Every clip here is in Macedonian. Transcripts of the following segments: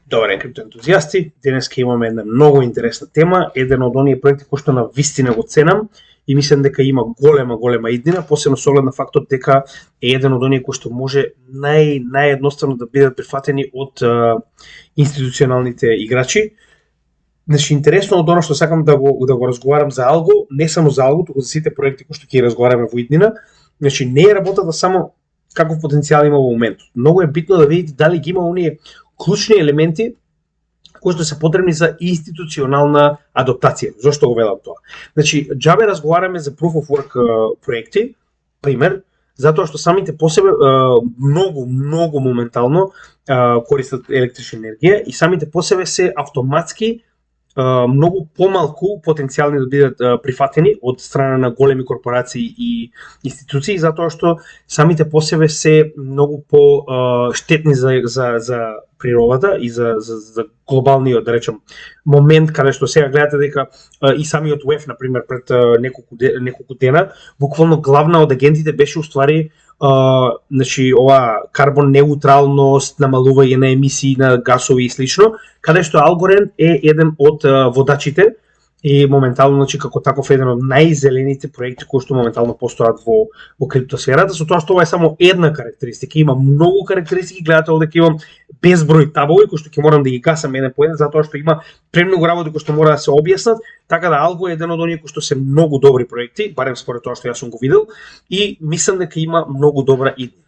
Добре, криптоентузијасти, денеска имаме една многу интересна тема, еден од оние проекти кои што на вистина го ценам и мислам дека има голема иднина, посебно со оглед на фактот дека е еден од оние кои што може наједноставно да бидат прифатени од институционалните играчи. Значи, интересно од оно што сакам да го разговарам за алго, не само за алго, туку за сите проекти кои што ќе разговараме во иднина. Значи, не е работата само каков потенцијал има во моментот. Многу е битно да видите дали ги има оние клучни елементи кои што се потребни за институционална адаптација. Зошто го велам тоа? Значи, џабе разговараме за proof of work проекти, пример, затоа што самите по себе многу моментално користат електрична енергија и самите по себе се автоматски многу помалку потенцијални да бидат прифатени од страна на големи корпорации и институции, затоа што самите по себе се многу по штетни за природата и за глобалниот, да речем, момент каде што сега гледате дека и самиот УЕФ, например, пред неколку дена, буквално главна од агентите беше уствари значи ова карбон неутралност, намалување на емисии на гасови и слично, каде што Алгоранд е еден од водачите и моментално, значи, како таков еден од најзелените проекти кои што моментално постојат во криптосферата, со тоа што ова е само една карактеристика, има многу карактеристики, гледате овде ќе имам безброј табови кои што ќе морам да ги гасам еден по еден, затоа што има премногу работи кои што мора да се објаснат, така да Алго е еден од оние кои што се многу добри проекти, барем според тоа што јас сум го видел, и мислам дека има многу добра идеја.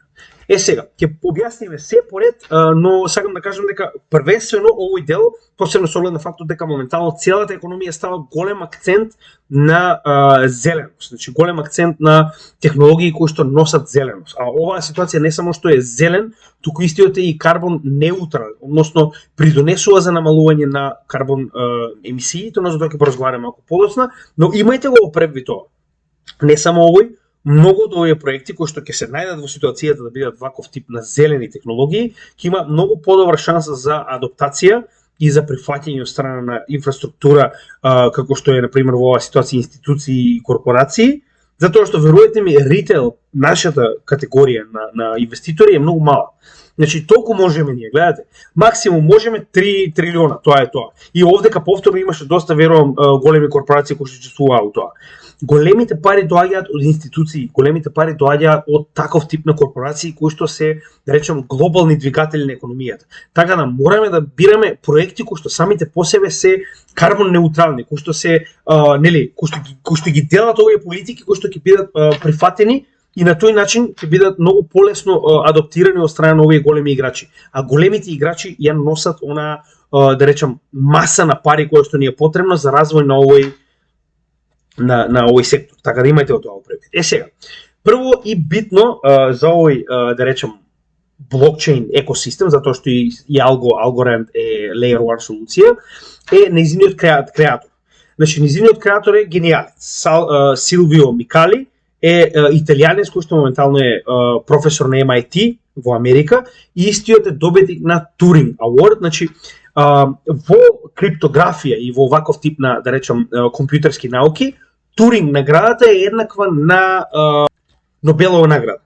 Сега, ќе објасниме се поред, но сакам да кажам дека првенствено овој дел, посебно со оглед на фактот дека моментално целата економија става голем акцент на зеленост, значи голем акцент на технологии кои што носат зеленост. А оваа ситуација не само што е зелен, туку истиот е и карбон неутрален, односно придонесува за намалување на карбон емисиите, но за тоа ќе поразговараме малку подоцна, но имајте го предвид тоа. Не само овој, многу од овие проекти кои што ќе се најдат во ситуацијата да бидат ваков тип на зелени технологии, ќе има многу подобра шанса за адаптација и за прифаќање од страна на инфраструктура, како што е, например, во оваа ситуација институции и корпорации, затоа што, веруете ми, ритейл, нашата категорија на инвеститори е многу мала. Значи, толку можеме ние, гледате, максимум можеме 3 трилиона, тоа е тоа. И овдека повторно имаше доста, верувам, големи корпорации кои што учествуваа во тоа. Големите пари доаѓаат од институции, големите пари доаѓаат од таков тип на корпорации кои што се, да речем, глобални двигатели на економијата. Така да мораме да бираме проекти кои што самите по себе се карбон неутрални, кои што се кои што ги делат овие политики кои што ќе бидат прифатени и на тој начин ќе бидат многу полесно адаптирани од страна на овие големи играчи. А големите играчи ја носат она, да речем, маса на пари која што ни е потребна за развој на овој сектор. Така да имајте од тоа предвид. Сега, прво и битно за овој, да речем, блокчейн екосистем, затоа што и Algorand е Layer 1 солуција, е нејзиниот креатор. Значи, нејзиниот креатор е гениалец. Силвио Микали е италијанец кој што моментално е професор на MIT во Америка и истиот е добитник на Туринг Award. Значи, во криптографија и во ваков тип на, да речем, компјутерски науки, Туринг наградата е еднаква на Нобелова награда.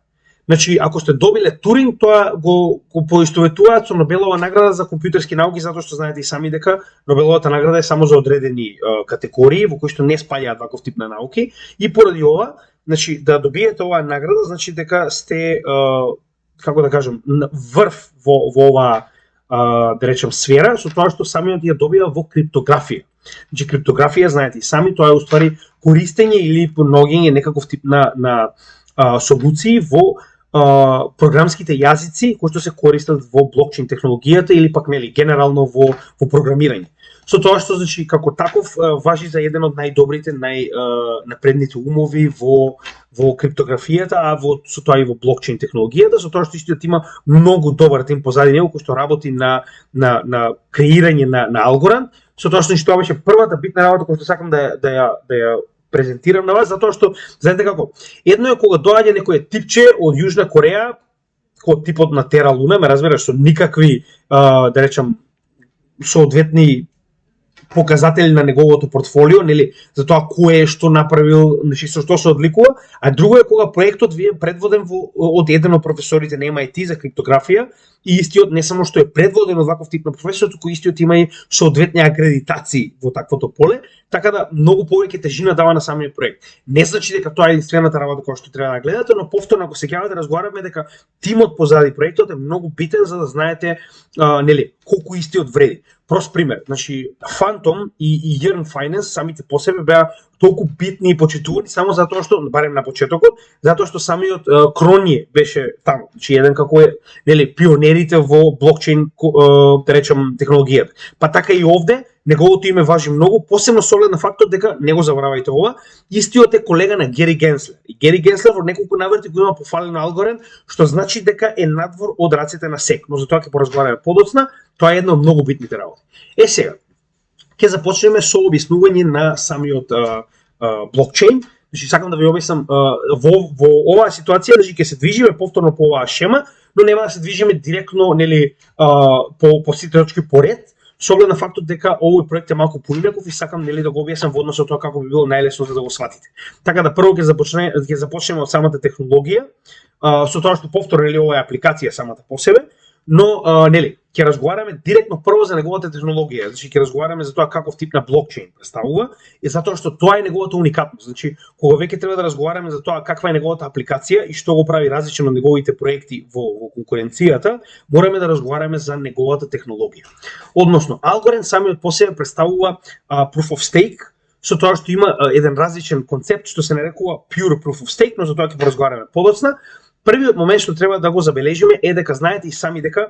Значи, ако сте добиле Туринг, тоа го поистоветуваат со Нобелова награда за компјутерски науки, затоа што знаете и сами дека Нобеловата награда е само за одредени категории во кои што не спаѓаат ваков тип на науки и поради ова, значи, да добиете оваа награда, значи дека сте, како да кажем, врв во оваа, да речем, сфера, со тоа што самиот ја добива во криптографија. Значи, криптографија, знаете и сами, тоа е уствари користење или поногење некаков тип на солуции во програмските јазици кои што се користат во блокчейн технологијата или пак, нели, генерално во програмирање. Со тоа што, значи, како таков важи за еден од најдобрите, најнапредните умови во криптографијата, а со тоа и во блокчейн технологијата, со тоа што истиот има многу добар тим позади него кој што работи на креирање на Algorand, со тоа што тоа беше првата битна работа која што сакам да ја презентирам на вас, затоа што, знаете како, едно е кога доаѓа некој типче од Јужна Кореја, кој типот на Тера Луна, ме разбираш, со никакви, да речам, соодветни показатели на неговото портфолио, нели, за тоа кој е што направил, значи со што се одликува, а друго е кога проектот ви е предводен од еден од професорите на MIT за криптографија и истиот не само што е предводен од ваков тип на професор, туку истиот има и соодветни акредитации во таквото поле, така да многу повеќе тежина дава на самиот проект. Не значи дека тоа е единствената работа која што треба да гледате, но повторно ако се ќе да разговараме дека тимот позади проектот е многу битен за да знаете нели колку истиот вреди. Прост пример, значи Phantom и Yearn Finance самите по себе беа толку битни и почитувани само затоа што барем на почетокот, затоа што самиот Кронје беше таму, значи еден како е нели пионерите во блокчейн да речем технологијата. Па така и овде неговото име важи многу, посебно со оглед на фактот дека не го заборавајте ова, истиот е колега на Гери Генслер. И Гери Генслер во неколку наврати го има пофалено Алгоранд, што значи дека е надвор од рацете на SEC, но за тоа ќе поразговараме подоцна, тоа е една од многу битните работи. Сега, ќе започнеме со објаснување на самиот блокчейн. Значи сакам да ви објаснам во оваа ситуација, значи ќе се движиме повторно по оваа шема, но нема да се движиме директно нели по сите точки поред. Со оглед на фактот дека овој проект е малку поинаков и сакам нели да го објаснам во однос со тоа како би било најлесно за да го сватите. Така да прво ќе започнеме од самата технологија, со тоа што повторно нели ова е апликација самата по себе, но нели ќе разговараме директно прво за неговата технологија, значи ќе разговараме за тоа каков тип на блокчейн представува и затоа што тоа е неговата уникатност. Значи кога веќе треба да разговараме за тоа каква е неговата апликација и што го прави различен од неговите проекти во конкуренцијата, мораме да разговараме за неговата технологија. Односно, Algorand самиот по себе представува proof of stake, со тоа што има еден различен концепт што се нарекува pure proof of stake, но за тоа ќе поразговараме подоцна. Првиот момент што треба да го забележиме е дека знаете и сами дека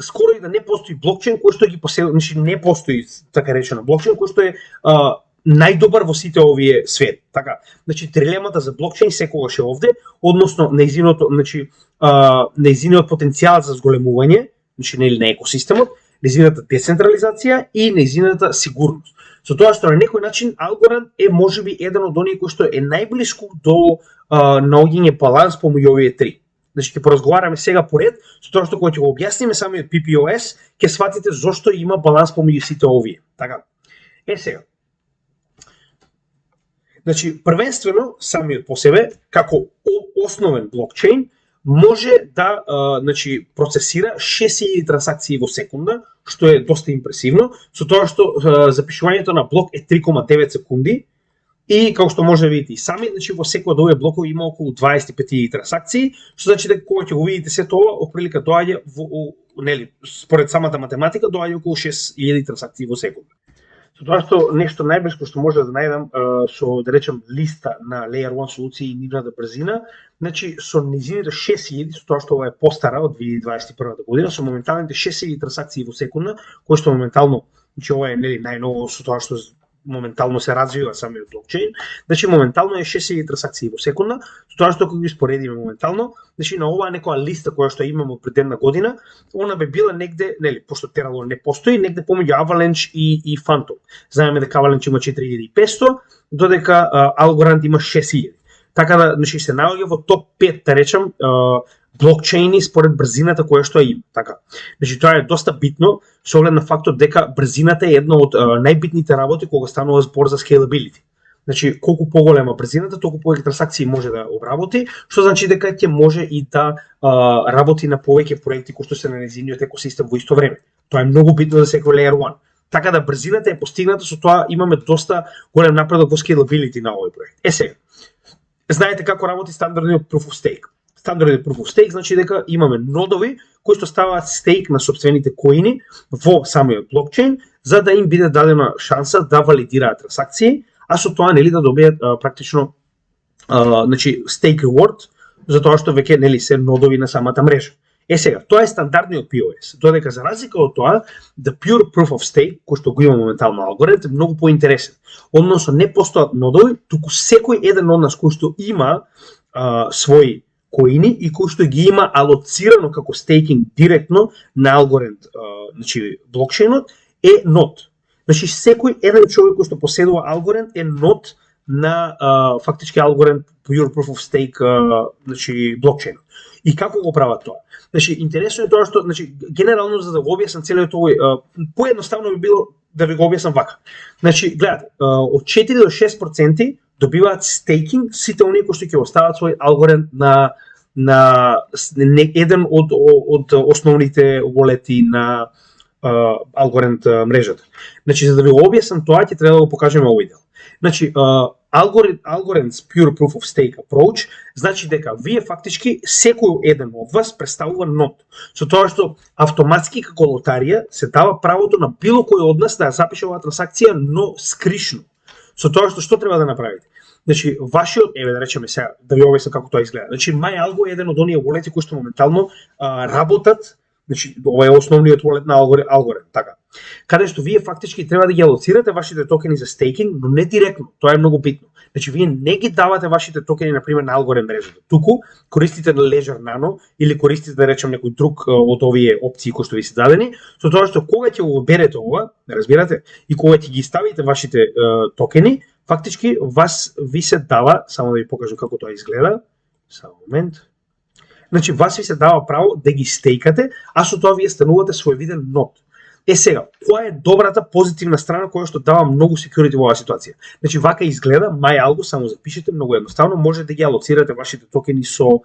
скоро и да не постои блокчейн кој што ги поседува, значи не постои така речено блокчейн кој што е најдобар во сите овие свет. Така, значи трилемата за блокчейн секогаш е овде, односно нејзиниот потенцијал за зголемување, значи нели на екосистемот, нејзината децентрализација и нејзината сигурност. Со тоа што на некој начин Algorand е можеби еден од оние кои што е најблиску до наоѓање баланс помеѓу овие три. Значи ќе поразговараме сега поред, со тоа што кога ќе го објасниме самиот PPOS, ќе сватите зошто има баланс помеѓу сите овие. Така. Сега. Значи првенствено самиот по себе како основен блокчейн може да значи процесира 6000 трансакции во секунда, што е доста импресивно, со тоа што запишувањето на блок е 3,9 секунди и како што може да видите и сами, значи во секој од овие блокови има околу 25.000 трансакции, што значи дека кога ќе го видите се тоа, оприлика доаѓа нели според самата математика доаѓа околу 6000 трансакции во секунда. Со тоа што нешто најблиско што може да најдам со да речем листа на Layer 1 солуции и нивната брзина, значи со низините 6000, со тоа што ова е постара од 2021 година, со моменталните 6000 трансакции во секунда, кои што моментално, значи ова е нели најново со тоа што моментално се развива самиот блокчейн, значи моментално е 6000 трансакции во секунда, со тоа што кога ги споредиме моментално, значи на оваа некоја листа која што имаме пред една година, она би била негде, нели, пошто Terra не постои, негде помеѓу Avalanche и Phantom. Знаеме дека Avalanche има 4500, додека Algorand има 6000. Така да, значи се наоѓа во топ 5, да речем, блокчейни според брзината која што има. Така. Значи тоа е доста битно со оглед на фактот дека брзината е една од најбитните работи кога станува збор за scalability. Значи колку поголема брзината, толку повеќе трансакции може да обработи, што значи дека ќе може и да работи на повеќе проекти кои што се на нејзиниот екосистем во исто време. Тоа е многу битно за секој Layer 1. Така да брзината е постигната, со тоа имаме доста голем напредок во scalability на овој проект. Сега, знаете како работи стандардниот proof of stake. Стандардниот proof of stake значи дека имаме нодови кои што ставаат стейк на собствените коини во самиот блокчейн за да им биде дадена шанса да валидираат трансакции, а со тоа нели да добијат практично значи stake reward за тоа што веќе нели се нодови на самата мрежа. Сега, тоа е стандардниот POS. Додека за разлика од тоа, the pure proof of stake, кој што го има моментално Algorand, е многу поинтересен. Односно не постојат нодови, туку секој еден од нас кој што има свои коини и кој што ги има алоцирано како стейкинг директно на Algorand, значи блокчейнот е нод. Значи секој еден човек кој што поседува Algorand е нод на фактички Algorand pure proof of stake значи блокчейнот. И како го прават тоа? Значи интересно е тоа што значи генерално за да го објаснам целиот овој поедноставно би било да ви го објаснам вака. Значи, гледате, од 4 до 6% добиваат стейкинг сите оние кои што ќе остават свој алгоритм на еден од основните волети на алгоритм мрежата. Значи, за да ви го објаснам тоа, ќе треба да го покажеме овој дел. Значи, Algorithm's Pure Proof of Stake Approach значи дека вие фактички секој еден од вас представува нод. Со тоа што автоматски како лотарија се дава правото на било кој од нас да ја запише оваа трансакција, но скришно. Со тоа што треба да направите? Значи, вашиот, да речеме сега, да ви објаснам како тоа изгледа. Значи, MyAlgo е еден од оние волети кои што моментално работат. Значи, ова е основниот волет на алгоритм, така. Каде што вие фактички треба да ги алоцирате вашите токени за стейкинг, но не директно, тоа е многу битно. Значи, вие не ги давате вашите токени, например, на алгоритм мрежата. Туку користите на Ledger Nano или користите, да речем, некој друг од овие опции кои што ви се дадени, со тоа што кога ќе го берете ова, разбирате, и кога ќе ги ставите вашите токени, фактички ви се дава, само да ви покажам како тоа изгледа, само момент. Значи, вас ви се дава право да ги стейкате, а со тоа вие станувате своевиден нод. Сега, која е добрата позитивна страна која што дава многу security во оваа ситуација? Значи, вака изгледа MyAlgo, само запишете, многу едноставно, може да ги алоцирате вашите токени со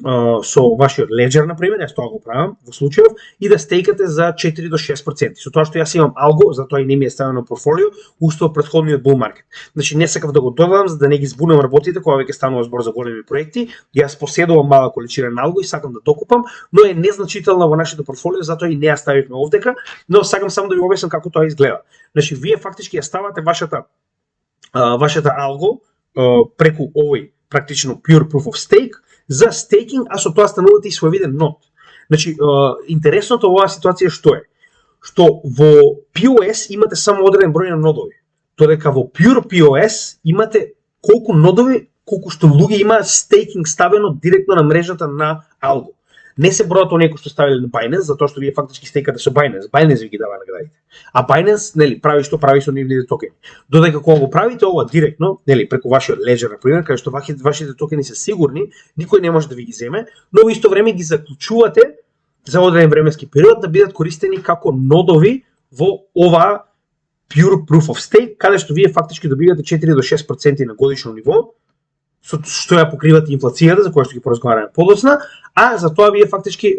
вашиот Ledger, например, јас тоа го правам во случајов, и да стейкате за 4 до 6%. Со тоа што јас имам Algo, затоа и не ми е ставено на портфолио, уште од претходниот bull market. Значи, не сакав да го додадам за да не ги збунам работите кога веќе станува збор за големи проекти. Јас поседувам мала количина на Algo и сакам да докупам, но е незначителна во нашето портфолио, затоа и не ја ставивме овдека. Но сакам само да ви објаснам како тоа изгледа. Значи, вие фактички ја ставате вашата Algo преку овој практично Pure Proof of Stake за стейкинг, а со тоа станувате и своевиден нод. Значи, интересното во оваа ситуација што е? Што во POS имате само одреден број на нодови, додека во Pure POS имате колку нодови, колку што луѓе имаат стейкинг ставено директно на мрежата на Algo. Не се бројат оние кои што ставиле на Binance, затоа што вие фактички стейкате со Binance. Binance ви ги дава наградите. А Binance, нели, прави што прави со нивните токени. Додека кога го правите ова директно, нели, преку вашиот Ledger, например, каде што вашите токени се сигурни, никој не може да ви ги земе, но во исто време ги заклучувате за одреден временски период да бидат користени како нодови во оваа Pure Proof of Stake, каде што вие фактички добивате 4 до 6% на годишно ниво, што ја покриват инфлацијата, за која што ги поразговараме подоцна, а за тоа вие фактички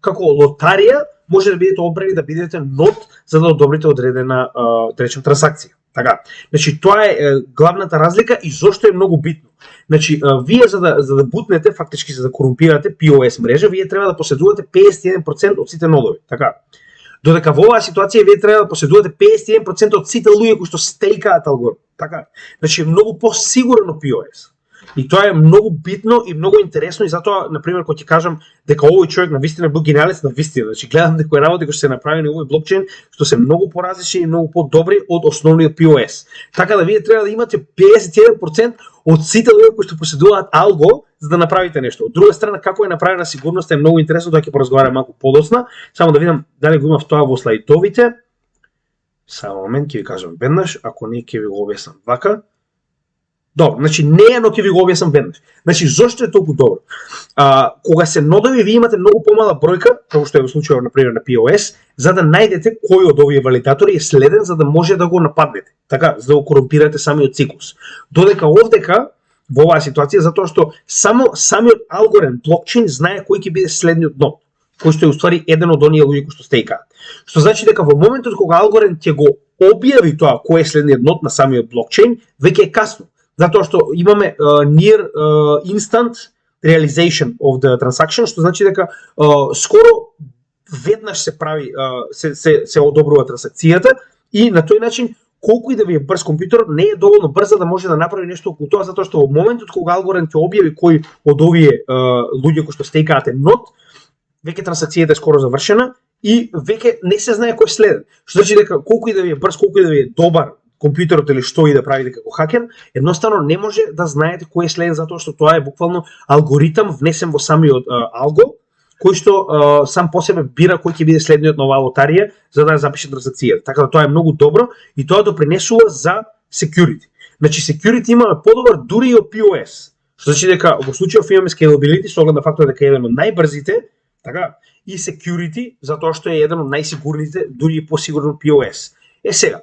како лотарија може да бидете обрани да бидете нод за да одобрите одредена да речем трансакција. Така. Значи тоа е главната разлика и зошто е многу битно. Значи вие за да бутнете фактички за да корумпирате POS мрежа, вие треба да поседувате 51% од сите нодови, така. Додека во оваа ситуација вие треба да поседувате 51% од сите луѓе кои што стейкаат алгоритм, така. Значи многу посигурно POS. И тоа е многу битно и многу интересно и затоа, например, кога ќе кажам дека овој човек навистина бил гениалец, навистина, значи гледам дека работи кои што се направени на овој блокчейн, што се многу поразлични и многу подобри од основниот POS. Така да вие треба да имате 51% од сите луѓе кои што поседуваат Algo за да направите нешто. Од друга страна, како е направена сигурноста е многу интересно, тоа ќе поразговараме малку подоцна. Само да видам дали го имав тоа во слайдовите. Само момент, ќе ви кажам веднаш, ако не ќе ви го објаснам вака. Добро, значи не е, но ќе ви го објаснам веднаш. Значи зошто е толку добро? Кога се нодови, вие имате многу помала бројка, како што е во случајот на пример на POS, за да најдете кој од овие валидатори е следен за да може да го нападнете. Така, за да го корумпирате самиот циклус. Додека овдека во оваа ситуација затоа што само самиот алгоритм блокчейн знае кој ќе биде следниот нод, кој што е уствари еден од оние луѓе кои што стейкаат. Што значи дека во моментот кога алгоритм ќе го објави тоа кој е следниот нод на самиот блокчейн, веќе е касно. Затоа што имаме near instant realization of the transaction, што значи дека скоро веднаш се прави се одобрува трансакцијата и на тој начин колку и да ви е брз компјутерот не е доволно брз да може да направи нешто околу тоа, затоа што во моментот кога алгоритм ќе објави кој од овие луѓе кои што стейкаат е нод, веќе трансакцијата е скоро завршена и веќе не се знае кој следен. Што значи дека колку и да ви е брз, колку и да ви е добар компјутерот или што и да правите како хакер, едноставно не може да знаете кој е следен затоа што тоа е буквално алгоритам внесен во самиот Algo, кој што сам по себе бира кој ќе биде следниот на оваа лотарија за да ја запише трансакцијата. Така да тоа е многу добро и тоа допринесува за security. Значи security имаме подобар дури и од POS. Што значи дека во случајов имаме scalability со оглед на фактот дека е еден од најбрзите, така, и security затоа што е еден од најсигурните, дури и посигурно POS. Сега,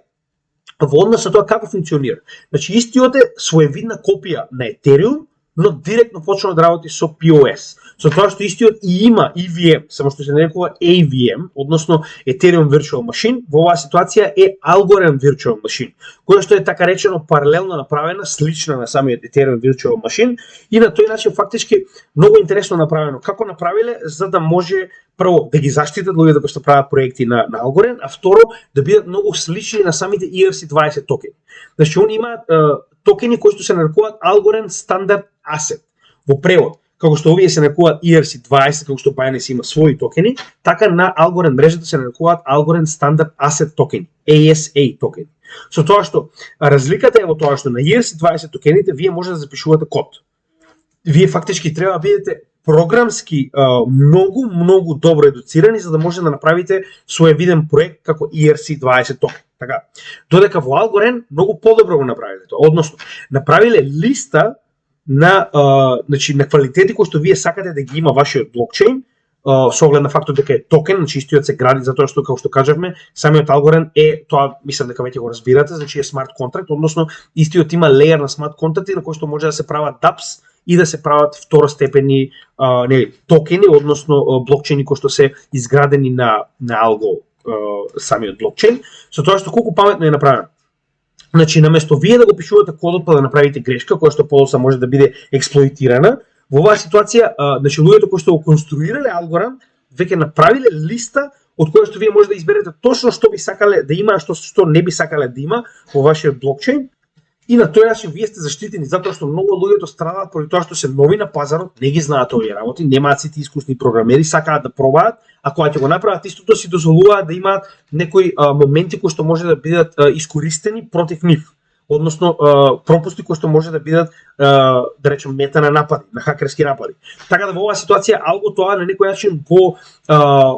во однос со тоа како функционира. Значи, истиот е своевидна копија на Ethereum, но директно почнува да работи со POS. Со тоа што истиот и има EVM, само што се нарекува AVM, односно Ethereum Virtual Machine, во оваа ситуација е Algorand Virtual Machine, која што е така речено паралелно направена, слична на самиот Ethereum Virtual Machine, и на тој начин фактички многу интересно направено. Како направиле за да може прво да ги заштитат луѓето кои што прават проекти на Algorand, а второ да бидат многу слични на самите ERC20 токени. Значи, они имаат токени кои што се нарекуваат Algorand Standard Asset. Во превод, како што овие се нарекуваат ERC20, како што Binance има своји токени, така на Algorand мрежата се нарекуваат Algorand Standard Asset токени, ASA токени. Со тоа што разликата е во тоа што на ERC20 токените вие може да запишувате код. Вие фактички треба да бидете програмски многу добро едуцирани за да може да направите своевиден проект како ERC20 токен. Така. Додека во Algorand многу подобро го направиле тоа. Односно, направиле листа на значи на квалитети кои што вие сакате да ги има вашиот блокчейн, со оглед на фактот дека е токен, значи истиот се гради затоа што како што кажавме, самиот Algorand е тоа, мислам дека веќе го разбирате, значи е смарт контракт, односно истиот има леер на смарт контракти на кои што може да се прават dApps и да се прават второстепени токени, односно блокчейни кои што се изградени на Algo самиот блокчейн, со тоа што колку паметно е направено. Значи, наместо вие да го пишувате кодот па да направите грешка, која што подоцна може да биде експлоитирана, во оваа ситуација, значи луѓето кои што го конструирале Algorand веќе направиле листа од која што вие може да изберете точно што би сакале да има, а што не би сакале да има во вашиот блокчейн. И на тој начин вие сте заштитени затоа што многу луѓето страдаат поради тоа што се нови на пазарот, не ги знаат овие работи, немаат сите искусни програмери, сакаат да пробаат, а кога ќе го направат истото си дозволуваат да имаат некои моменти кои што може да бидат искористени против нив. Односно пропусти кои што може да бидат да речем мета на напади, на хакерски напади. Така да во оваа ситуација Algo тоа на некој начин го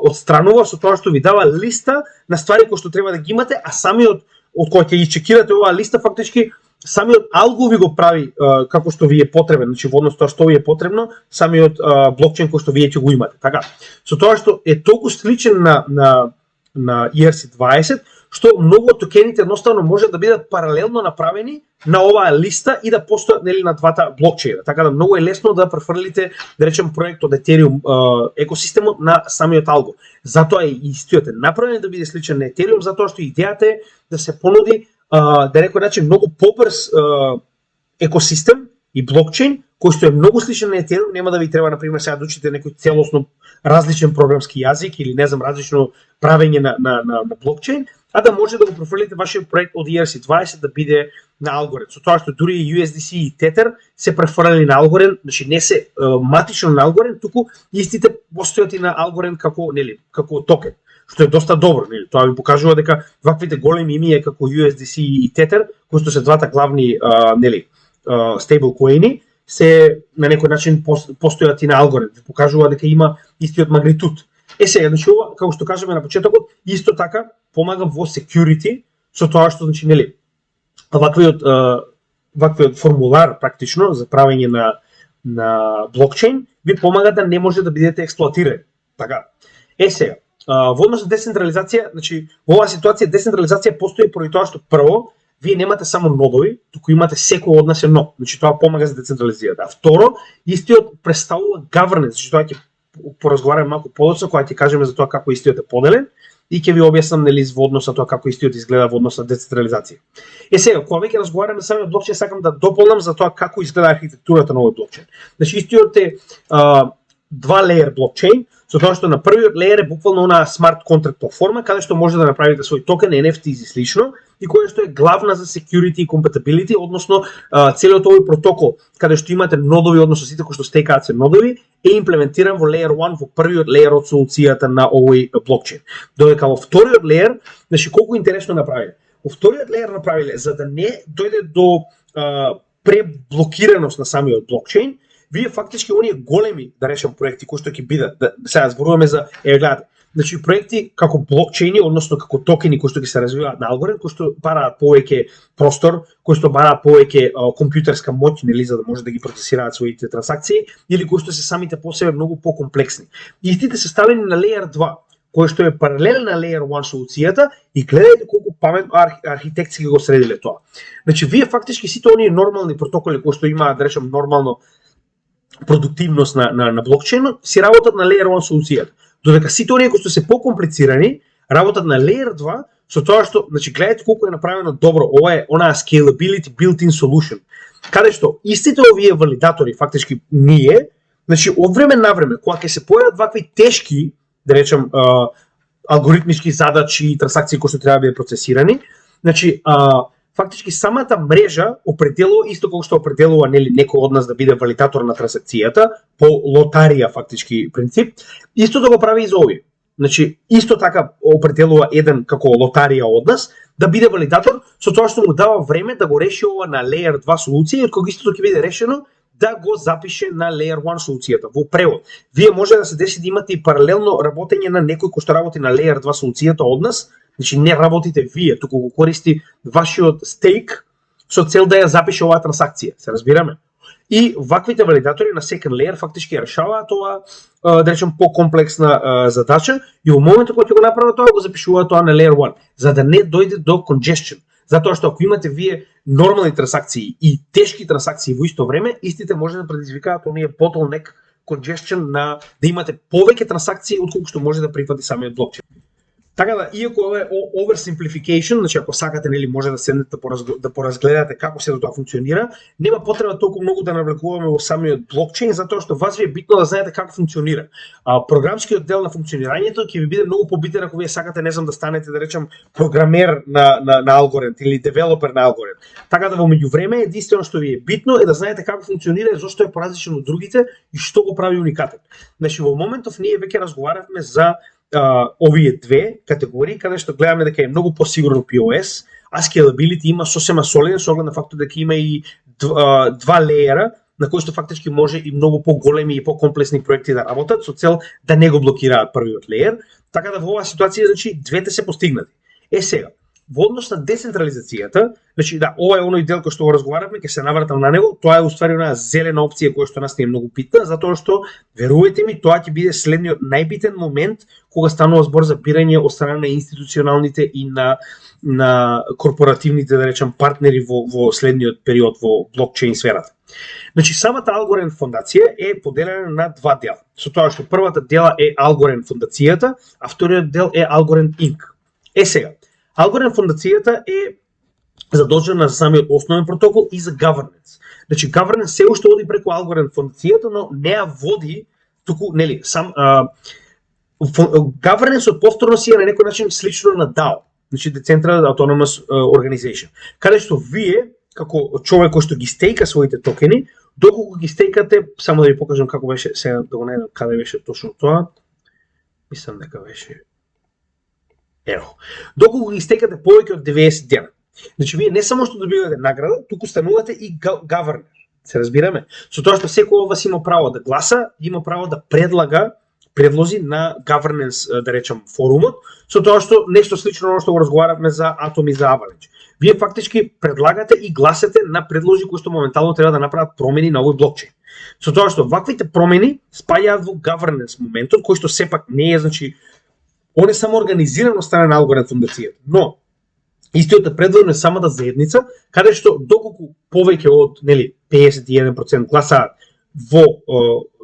отстранува со тоа што ви дава листа на ствари кои што треба да ги имате, а самиот од кој ќе чекирате оваа листа фактички самиот Algo ви го прави како што ви е потребен, значи во однос тоа што ви е потребно, самиот блокчейн кој што вие ќе го имате. Така, со тоа што е толку сличен на ERC20, што многу од токените едноставно може да бидат паралелно направени на оваа листа и да постојат нели на двата блокчейна. Така да многу е лесно да префрлите, да речем, проект од Ethereum екосистемот на самиот Algo. Затоа и истиот е направен да биде сличен на Ethereum, затоа што идејата е да се понуди да некој начин многу побрз екосистем и блокчейн кој што е многу сличен на Ethereum, нема да ви треба на пример сега да учите некој целосно различен програмски јазик или не знам различно правење на блокчейн, а да може да го профрлите вашиот проект од ERC20 да биде на Algorand. Со тоа што дури и USDC и Tether се префрлени на Algorand, значи не се матично на Algorand, туку истите постојат и на Algorand како токен, што е доста добро, нели? Тоа ви покажува дека ваквите големи имиња како USDC и Tether, кои што се двата главни стейблкоини, се на некој начин постојат и на Algorand, ви покажува дека има истиот магнитуд. Сега, значи ова, како што кажаме на почетокот, исто така помага во security, со тоа што значи нели ваквиот формулар практично за правење на блокчейн ви помага да не може да бидете експлоатирани. Така. Сега, во однос на децентрализација, значи во оваа ситуација децентрализација постои поради тоа што прво вие немате само нодови, туку имате секој од нас е нод. Значи тоа помага за децентрализацијата. А второ, истиот представува governance, значи тоа ќе поразговараме малку подоцна кога ќе кажеме за тоа како истиот е поделен и ќе ви објаснам нели во однос на тоа како истиот изгледа во однос на децентрализација. Сега, кога веќе разговараме за самиот блокчейн, сакам да дополнам за тоа како изгледа архитектурата на овој блокчейн. Значи истиот е два леер блокчейн, со тоа што на првиот леер е буквално она смарт контракт платформа каде што може да направите свој токен, NFTs и слично, и која што е главна за security и compatibility, односно целиот овој протокол каде што имате нодови, односно сите кои што стекаат се нодови, е имплементиран во layer 1 во првиот леер од солуцијата на овој блокчейн. Додека во вториот леер, значи колку интересно направиле. Во вториот леер направиле за да не дојде до преблокираност на самиот блокчейн, вие фактички оние големи, да речем, проекти кои што ќе бидат, сега зборуваме за, гледате, значи проекти како блокчейни, односно како токени кои што ќе се развиваат на Algorand, кои што бараат повеќе простор, кои што бараат повеќе компјутерска моќ, нели, за да може да ги процесираат своите трансакции, или кои што се самите по себе многу покомплексни. Истите се ставени на layer 2, кој што е паралелен на layer 1 солуцијата, и гледајте колку архитектски го средиле тоа. Значи вие фактички сите оние нормални протоколи кои што имаат, да речем, нормално продуктивност на блокчейнот, си работат на Layer 1 солуцијата. Додека сите оние кои што се покомплицирани, работат на Layer 2, со тоа што, значи, гледате колку е направено добро, ова е онаа scalability built-in solution, каде што истите овие валидатори, фактички ние, значи, од време на време, кога ќе се појават вакви тешки, да речем, алгоритмички задачи и трансакции кои што треба да бидат процесирани, значи, фактички самата мрежа определува исто како што определува нели некој од нас да биде валидатор на трансакцијата по лотарија фактички принцип, исто да го прави и за овие. Значи исто така определува еден како лотарија од нас да биде валидатор со тоа што му дава време да го реши ова на Layer 2 солуција и од кога истото ќе биде решено да го запише на Layer 1 солуцијата во превод. Вие може да се деси да имате и паралелно работење на некој кој што работи на Layer 2 солуцијата од нас. Значи не работите вие, туку го користи вашиот стейк со цел да ја запише оваа трансакција, се разбираме? И ваквите валидатори на second layer фактички ја решаваат ова, да речем, по-комплексна задача и во моментот кога ќе го направат тоа, го запишуваат тоа на Layer 1, за да не дојде до congestion. Затоа што ако имате вие нормални трансакции и тешки трансакции во исто време, истите може да предизвикаат оние bottleneck congestion на да имате повеќе трансакции отколку што може да прифати самиот блокчейн. Така да, иако ова е oversimplification, значи ако сакате, нели, може да седнете да поразгледате како се тоа функционира, нема потреба толку многу да навлекуваме во самиот блокчейн, затоа што вас ви е битно да знаете како функционира. Програмскиот дел на функционирањето ќе ви биде многу побитен ако вие сакате, не знам, да станете, да речем, програмер на алгоритм или девелопер на алгоритм. Така да во меѓувреме единствено што ви е битно е да знаете како функционира и зошто е поразличен од другите и што го прави уникатен. Значи во моментов ние веќе разговаравме за овие две категории, каде што гледаме дека е многу посигурно POS, а scalability има сосема солиден со оглед на фактот дека има и два леера на кои што фактички може и многу поголеми и покомплексни проекти да работат со цел да не го блокираат првиот леер, така да во оваа ситуација, значи, двете се постигнати. Сега, во однос на децентрализацијата, значи да, ова е оној дел кој што го разговаравме, ќе се навратам на него, тоа е уствари онаа зелена опција која што нас не е многу битна, затоа што, верувајте ми, тоа ќе биде следниот најбитен момент кога станува збор за бирање од страна на институционалните и на корпоративните, да речем, партнери во следниот период во блокчейн сферата. Значи, самата Algorand фондација е поделена на два дела. Со тоа што првата дела е Algorand фондацијата, а вториот дел е Algorand Inc. Сега, Algorand фондацијата е задолжена за самиот основен протокол и за governance. Значи, governance се уште оди преку Algorand фондацијата, но не ја води туку, нели, сам governance повторно си е на некој начин слично на DAO, значи Decentralized Autonomous Organization, каде што вие, како човек кој што ги стейка своите токени, доколку ги стейкате, само да ви покажам како беше, сега да го најдам каде беше точно тоа, мислам дека беше, ево, доколку ги стейкате повеќе од 90 дена. Значи вие не само што добивате награда, туку станувате и governor, се разбираме, со тоа што секој од вас има право да гласа, има право да предлага предлози на governance, да речем, форумот, со тоа што нешто слично на што го разговаравме за Atom и за Avalanche. Вие фактички предлагате и гласате на предлози кои што моментално треба да направат промени на овој блокчейн. Со тоа што ваквите промени спаѓаат во governance моментот, кој што сепак не е, значи, он е само организиран од страна на Algorand фондацијата, но истиот е предвиден самата заедница, каде што доколку повеќе од, нели, 51% гласаат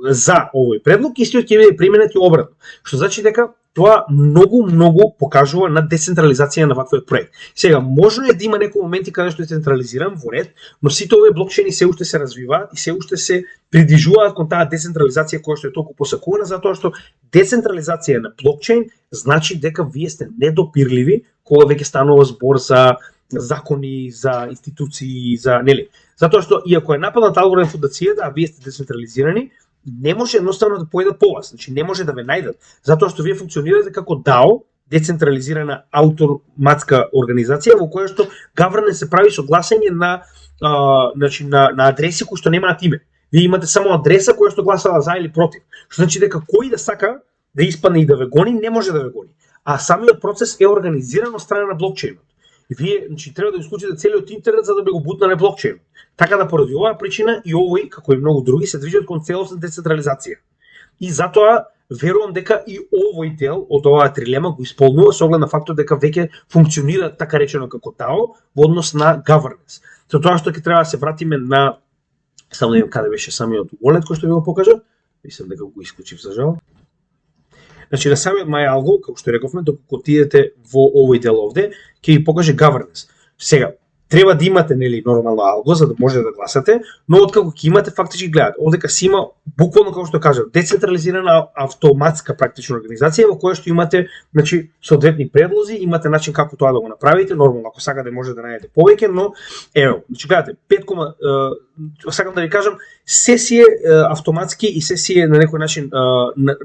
за овој предлог, истиот ќе биде применет и обратно. Што значи дека тоа многу покажува на децентрализација на ваквиот проект. Сега, можно е да има некои моменти каде што е централизиран во ред, но сите овие блокчейни се уште се развиваат и се уште се придвижуваат кон таа децентрализација која што е толку посакувана, затоа што децентрализација на блокчейн значи дека вие сте недопирливи кога веќе станува збор за закони, за институции, за, нели. Затоа што иако е нападната Algorand фондацијата, а вие сте децентрализирани, не може едноставно да појдат по вас, значи не може да ве најдат, затоа што вие функционирате како DAO, децентрализирана автоматска организација во која што governance се прави со гласање на адреси кои што немаат име. Вие имате само адреса која што гласала за или против. Што значи дека кој да сака да испадне и да ве гони, не може да ве гони. А самиот процес е организиран од страна на блокчейнот. И вие, значи, треба да исклучите целиот интернет за да би го бутнале блокчейн. Така да поради оваа причина и овој, како и многу други, се движат кон целосна децентрализација. И затоа верувам дека и овој дел од оваа трилема го исполнува со оглед на фактот дека веќе функционира така речено како DAO во однос на governance. Со тоа што ќе треба да се вратиме на само да видим каде беше самиот wallet кој што ви го покажа. Мислам дека го исклучив за жал. Значи на самиот MyAlgo, како што рековме, доколку отидете во овој дел овде, ќе ви покаже governance. Сега треба да имате нели нормално алго за да можете да гласате, но откако ќе имате фактички гледате, овдека си има буквално како што кажав, децентрализирана автоматска практична организација во која што имате значи соодветни предлози, имате начин како тоа да го направите, нормално ако сакате може да најдете повеќе, но ево, значи гледате 5, сакам да ви кажам, се си е автоматски и се си е на некој начин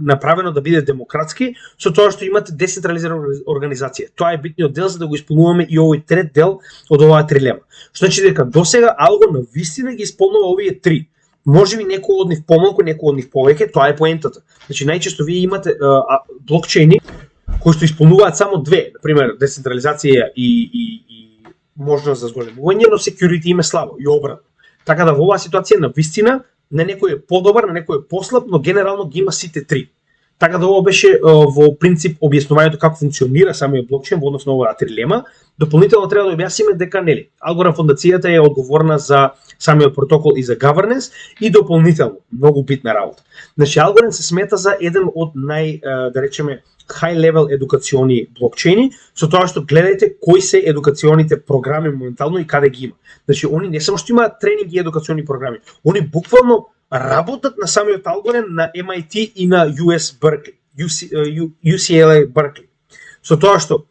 направено да биде демократски, со тоа што имате децентрализирана организација. Тоа е битниот дел за да го исполнуваме и овој трет дел од оваа трилема. Што значи дека досега алго на вистина ги исполнува овие три. Можеби некој од нив помалку, некој од нив повеќе, тоа е поентата. Значи најчесто вие имате блокчейни кои што исполнуваат само две, на пример децентрализација и можност за зголемување, но security им е слабо и обратно. Така да во оваа ситуација на вистина на некој е подобар, на некој е послаб, но генерално ги има сите три. Така да ова беше во принцип објаснувањето како функционира самиот блокчейн во однос на оваа трилема. Дополнително треба да објасниме дека нели Algorand фондацијата е одговорна за самиот протокол и за governance и дополнително многу битна работа. Значи Algorand се смета за еден од да речеме high level едукациони блокчейни, со тоа што гледајте кои се едукационите програми моментално и каде ги има. Значи они не само што имаат тренинги и едукациони програми, они буквално работат на самиот Algorand на MIT и на UCLA Berkeley. Со тоа што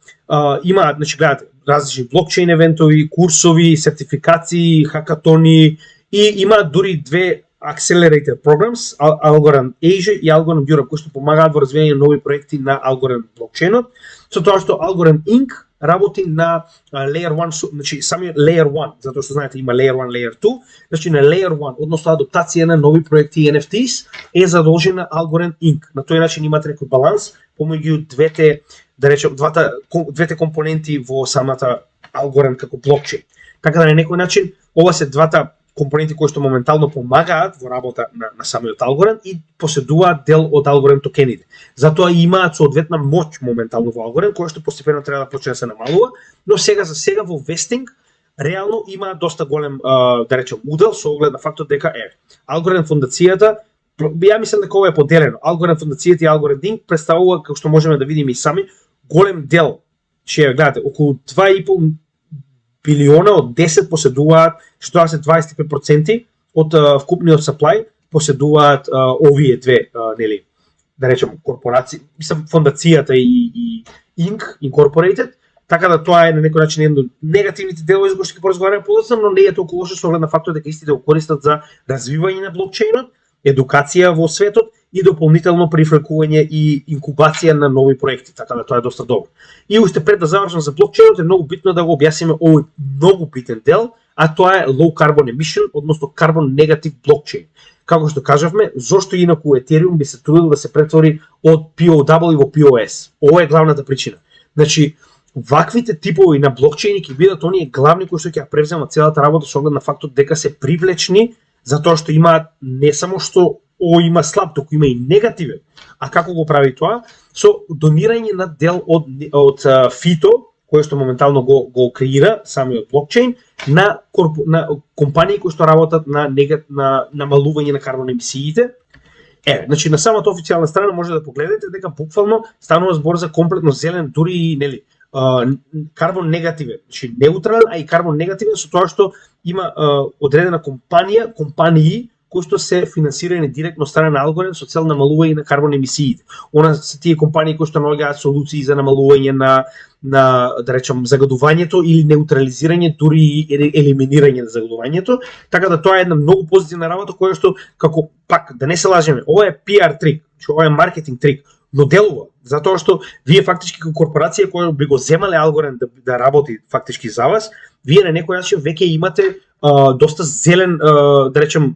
имаат, значи гледате, различни блокчейн евентови, курсови, сертификации, хакатони и имаат дури две accelerator programs, Algorand Asia и Algorand Europe, кои што помагаат во развивање на нови проекти на Algorand блокчейнот, со тоа што Algorand Inc работи на Layer 1, значи самиот Layer 1, затоа што знаете има Layer 1, Layer 2, значи на Layer 1, односно адаптација на нови проекти и NFTs е задолжена Algorand Inc. На тој начин имате некој баланс помеѓу двете, да речем, двете компоненти во самата Algorand како блокчейн. Така да на некој начин ова се двата компоненти кои што моментално помагаат во работа на самиот Algorand и поседуваат дел од Algorand токените. Затоа имаат соодветна моќ моментално во Algorand, која што постепено треба да почне да се намалува, но сега за сега во вестинг реално има доста голем да речем удел со оглед на фактот дека Algorand фондацијата, ја мислам дека ова е поделено. Algorand фондацијата и Algorand Inc претставува, како што можеме да видиме и сами, голем дел. Че гледате, околу 2,5 билиона од 10 поседуваат, што се 25% од вкупниот supply поседуваат овие две нели да речем корпорации, мислам фондацијата и Inc Incorporated, така да тоа е на некој начин едно од негативните делови за кои ќе поразговараме подоцна, но не е толку лошо со оглед на фактот дека истите го користат за развивање на блокчейнот, едукација во светот и дополнително привлекување и инкубација на нови проекти, така да тоа е доста добро. И уште пред да завршам за блокчейнот е многу битно да го објасниме овој многу битен дел, а тоа е low carbon emission, односно carbon negative блокчейн. Како што кажавме, зошто инаку Ethereum би се трудил да се претвори од POW во POS. Ова е главната причина. Значи, ваквите типови на блокчейни ќе бидат оние главни кои што ќе превземат целата работа со оглед на фактот дека се привлечни затоа што имаат не само што има слаб, туку има и негативен. А како го прави тоа? Со донирање на дел од фито, кој што моментално го креира самиот блокчейн, на компании кои што работат на намалување на карбон емисиите. Значи на самата официјална страна може да погледнете дека буквално станува збор за комплетно зелен, дури и нели карбон негативен, значи неутрален, а и карбон негативен со тоа што има одредена компании кои што се финансирани директно од страна на Algorand со цел намалување на карбон емисиите. Она се тие компании кои што наоѓаат солуции за намалување на да речем загадувањето или неутрализирање, дури и елиминирање на загадувањето, така да тоа е една многу позитивна работа која што како пак да не се лажеме, ова е PR трик, ова е маркетинг трик, но делува, затоа што вие фактички како корпорација која би го земале Algorand да работи фактички за вас, вие на некој начин веќе имате доста зелен да речем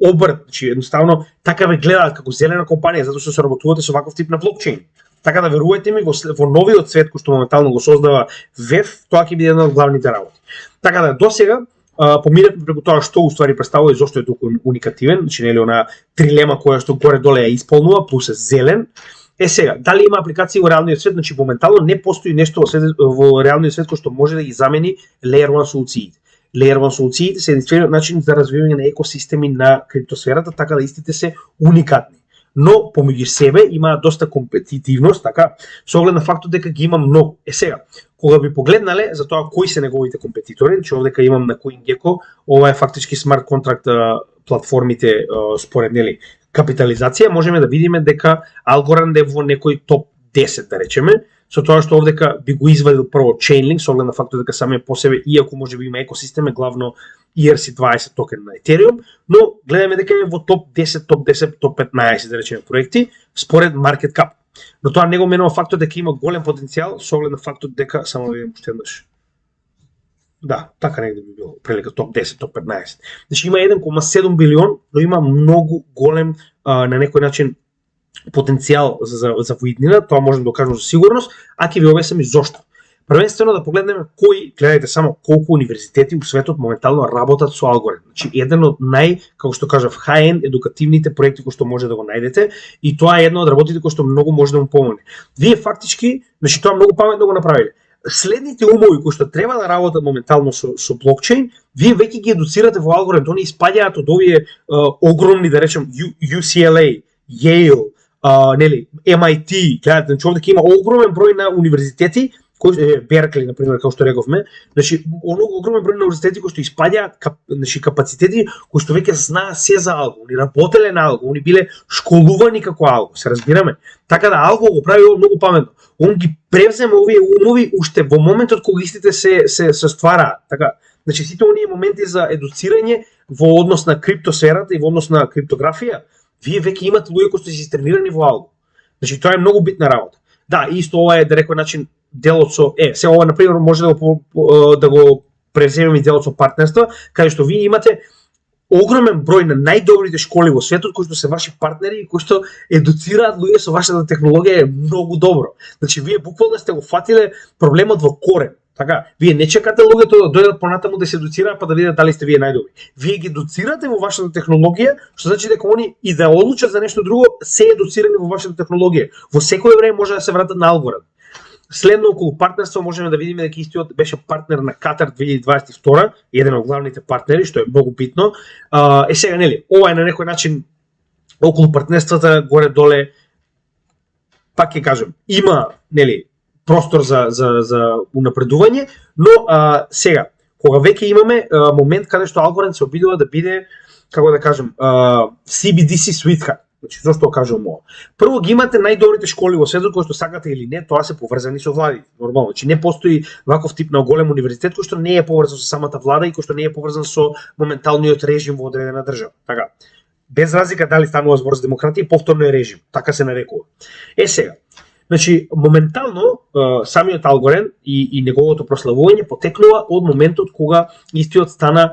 обрт, значи едноставно така ве гледаат како зелена компанија затоа што се работувате со ваков тип на блокчейн. Така да верувајте ми во новиот свет кој што моментално го создава ВЕФ, тоа ќе биде една од главните работи. Така да досега поминавме преку тоа што уствари представува и зошто е толку уникативен, значи нели она трилема која што горе доле ја исполнува плюс е зелен. Сега, дали има апликации во реалниот свет? Значи моментално не постои нешто во реалниот свет кој што може да ги замени Layer 1 солуциите. Layer 1 солуциите се единствениот начин за развивање на екосистеми на криптосферата, така да истите се уникатни. Но помеѓу себе има доста компетитивност, така, со оглед на фактот дека ги има многу. Сега, кога би погледнале за тоа кои се неговите компетитори, значи овдека имам на CoinGecko, ова е фактички смарт контракт платформите според нели капитализација, можеме да видиме дека Algorand е во некој топ 10, да речеме, со тоа што овдека би го извадил прво Chainlink, со оглед на фактот дека самиот по себе, иако може би има екосистем, е главно ERC20 токен на Ethereum, но гледаме дека е во топ 10, топ 10, топ 15, да речеме, проекти, според market cap. Но тоа не го менува фактот дека има голем потенцијал, со оглед на фактот дека, само да видим уште еднаш. Да, така негде би било, прилика топ 10, топ 15. Значи има 1,7 билион, но има многу голем на некој начин потенцијал за воиднина, тоа можем да кажем за сигурност, а ќе ви објаснам и зошто. Првенствено да погледнеме кои, гледајте само колку универзитети во светот моментално работат со Algorand. Значи еден од како што кажав, high-end едукативните проекти кои што може да го најдете, и тоа е едно од работите кои што многу може да му помогне. Вие фактички, значи тоа многу паметно го направиле. Следните умови кои што треба да работат моментално со блокчейн, вие веќе ги едуцирате во Algorand, они испаѓаат од овие огромни, да речем, UCLA, Yale, нели, MIT, гледате, значи овде има огромен број на универзитети, Беркли, например, како што рековме, значи огромен број на универзитети кои што испаѓаат значи капацитети кои што веќе знаат се за алго, они работеле на алго, они биле школувани како алго, се разбираме. Така да алго го прави многу паметно. Он ги превзема овие умови уште во моментот кога истите се ствараат. Така, значи сите оние моменти за едуцирање во однос на криптосферата и во однос на криптографија, вие веќе имате луѓе кои што се истренирани во алго. Значи тоа е многу битна работа. Да, исто ова е да рекој начин делот со се ова на пример може да го преземеме и делот со партнерства, каде што вие имате огромен број на најдобрите школи во светот кои што се ваши партнери и кои што едуцираат луѓе со вашата технологија е многу добро. Значи вие буквално сте го фатиле проблемот во корен. Така, вие не чекате луѓето да дојдат понатаму да се едуцираат па да видат дали сте вие најдобри. Вие ги едуцирате во вашата технологија, што значи дека они и да одлучат за нешто друго, се едуцирани во вашата технологија. Во секој време може да се вратат на Algorand. Следно околу партнерство можеме да видиме дека истиот беше партнер на Катар 2022, еден од главните партнери, што е многу битно. Сега нели, ова е на некој начин околу партнерствата горе-доле, пак ќе кажем, има нели простор за унапредување, но сега кога веќе имаме момент каде што Algorand се обидува да биде, како да кажем, CBDC sweetheart. Значи, зошто кажувам ова? Прво ги имате најдобрите школи во светот кои што сакате или не, тоа се поврзани со владите. Нормално, значи не постои ваков тип на голем универзитет кој што не е поврзан со самата влада и кој што не е поврзан со моменталниот режим во одредена држава. Така. Без разлика дали станува збор за демократија, повторно е режим, така се нарекува. Сега, значи моментално самиот Algorand и неговото прославување потекнува од моментот кога истиот стана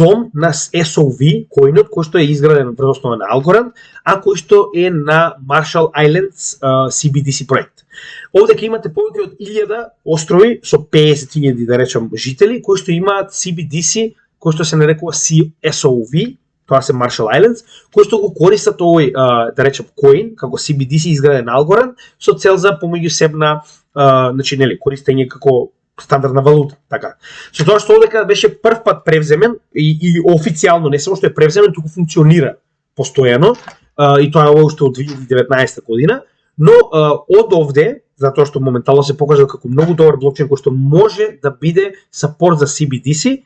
дом на SOV, коинот кој што е изграден врз основа на Algorand, а кој што е на Marshall Islands CBDC проект. Овде ќе имате повеќе од 1000 острови со 50.000 да речам жители кои што имаат CBDC, кој што се нарекува SOV, тоа се Marshall Islands, кои што го користат овој да речем коин како CBDC изграден на Algorand со цел за помеѓусебна значи нели користење како стандардна валута, така. Со тоа што овдека беше прв пат превземен и официјално не само што е превземен, туку функционира постојано и тоа е ова уште од 2019 година, но од овде, затоа што моментално се покажа како многу добар блокчейн кој што може да биде сапорт за CBDC,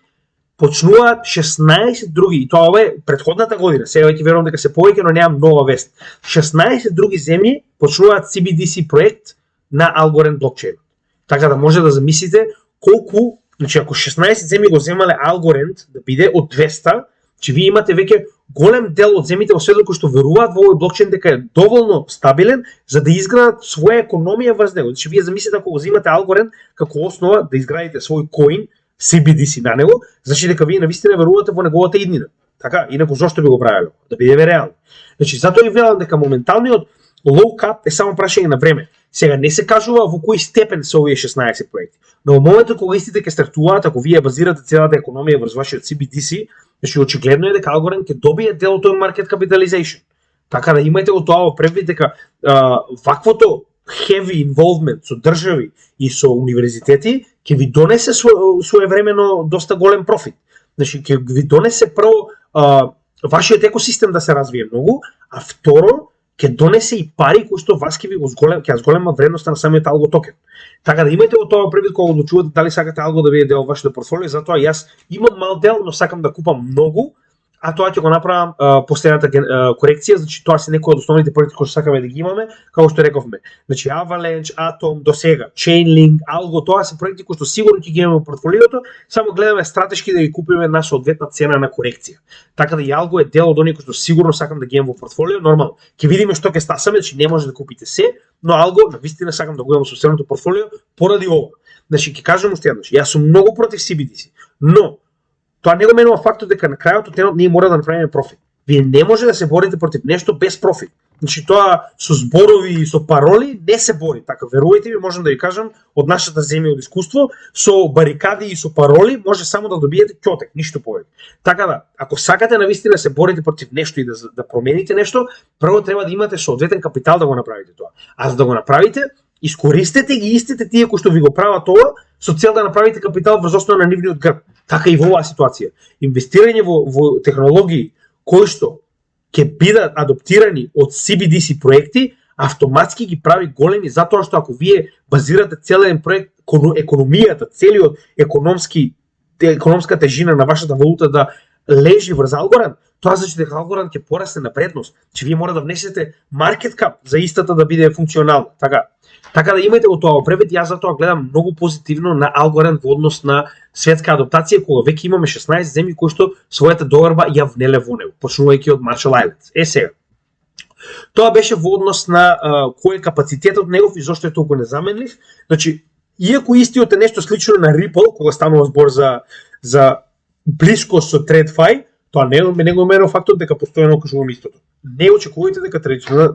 почнуваат 16 други, и тоа ова е претходната година, сега веќе верувам дека се повеќе, но немам нова вест. 16 други земји почнуваат CBDC проект на Algorand блокчейн. Така да може да замислите колку, значи ако 16 земји го земале Algorand да биде од 200, че вие имате веќе голем дел од земјите во светот кои што веруваат во овој блокчейн дека е доволно стабилен за да изградат своја економија врз него. Значи вие замислите ако го земате Algorand како основа да изградите свој коин CBDC на него, значи дека вие навистина верувате во неговата иднина. Така, инаку зошто би го правело? Да биде реално. Значи затоа и велам дека моменталниот low cap е само прашање на време. Сега не се кажува во кој степен се овие 16 проекти. Но во моментот кога истите ќе стартуваат, ако вие базирате целата економија врз вашиот CBDC, значи очигледно е дека Algorand ќе добие дел од тој market capitalization. Така да имајте го тоа во предвид дека ваквото heavy involvement со држави и со универзитети ќе ви донесе своевремено доста голем профит. Значи ќе ви донесе прво вашиот екосистем да се развие многу, а второ ќе донесе и пари кои што вас ќе ви ќе зголема вредноста на самиот алго токен. Така да имајте го тоа предвид кога одлучувате дали сакате алго да биде дел од вашето портфолио, затоа јас имам мал дел, но сакам да купам многу, а тоа ќе го направам последната корекција, значи тоа се некои од основните проекти кои што сакаме да ги имаме, како што рековме. Значи Avalanche, Atom, до сега, Chainlink, Algo, тоа се проекти кои што сигурно ќе ги имаме во портфолиото, само гледаме стратешки да ги купиме на соодветна цена на корекција. Така да и Algo е дел од оние кои што сигурно сакам да ги имам во портфолио, нормално. Ќе видиме што ќе стасаме, значи не може да купите се, но Algo навистина сакам да го имам во собственото портфолио поради ова. Значи ќе кажам уште еднаш, јас сум многу против CBDC, но тоа не го менува фактот дека на крајот од денот ние мора да направиме профит. Вие не може да се борите против нешто без профит. Значи тоа со зборови и со пароли не се бори. Така верувајте ми, можам да ви кажам од нашата земја од искуство, со барикади и со пароли може само да добиете ќотек, ништо повеќе. Така да, ако сакате навистина да се борите против нешто и да промените нешто, прво треба да имате соодветен капитал да го направите тоа. А за да го направите, искористете ги истите тие кои што ви го прават тоа со цел да направите капитал врз основа на нивниот грб. Така и во оваа ситуација. Инвестирање во технологии кои што ќе бидат адаптирани од CBDC проекти, автоматски ги прави големи, затоа што ако вие базирате целен проект, економијата, целиот економска тежина на вашата валута да лежи врз Algorand, тоа значи дека Algorand ќе порасне на вредност, че вие мора да внесете market cap за истата да биде функционална. Така да имајте го тоа во предвид, јас затоа гледам многу позитивно на Algorand во однос на светска адаптација, кога веќе имаме 16 земји кои што својата доверба ја внеле во него, почнувајќи од Marshall Islands. Сега, тоа беше во однос на кој е капацитетот негов и зошто е толку незаменлив. Значи, иако истиот е нешто слично на Ripple, кога станува збор за блискост со TradFi, тоа не го менува фактот дека постојано кажуваме истото. Не очекувајте дека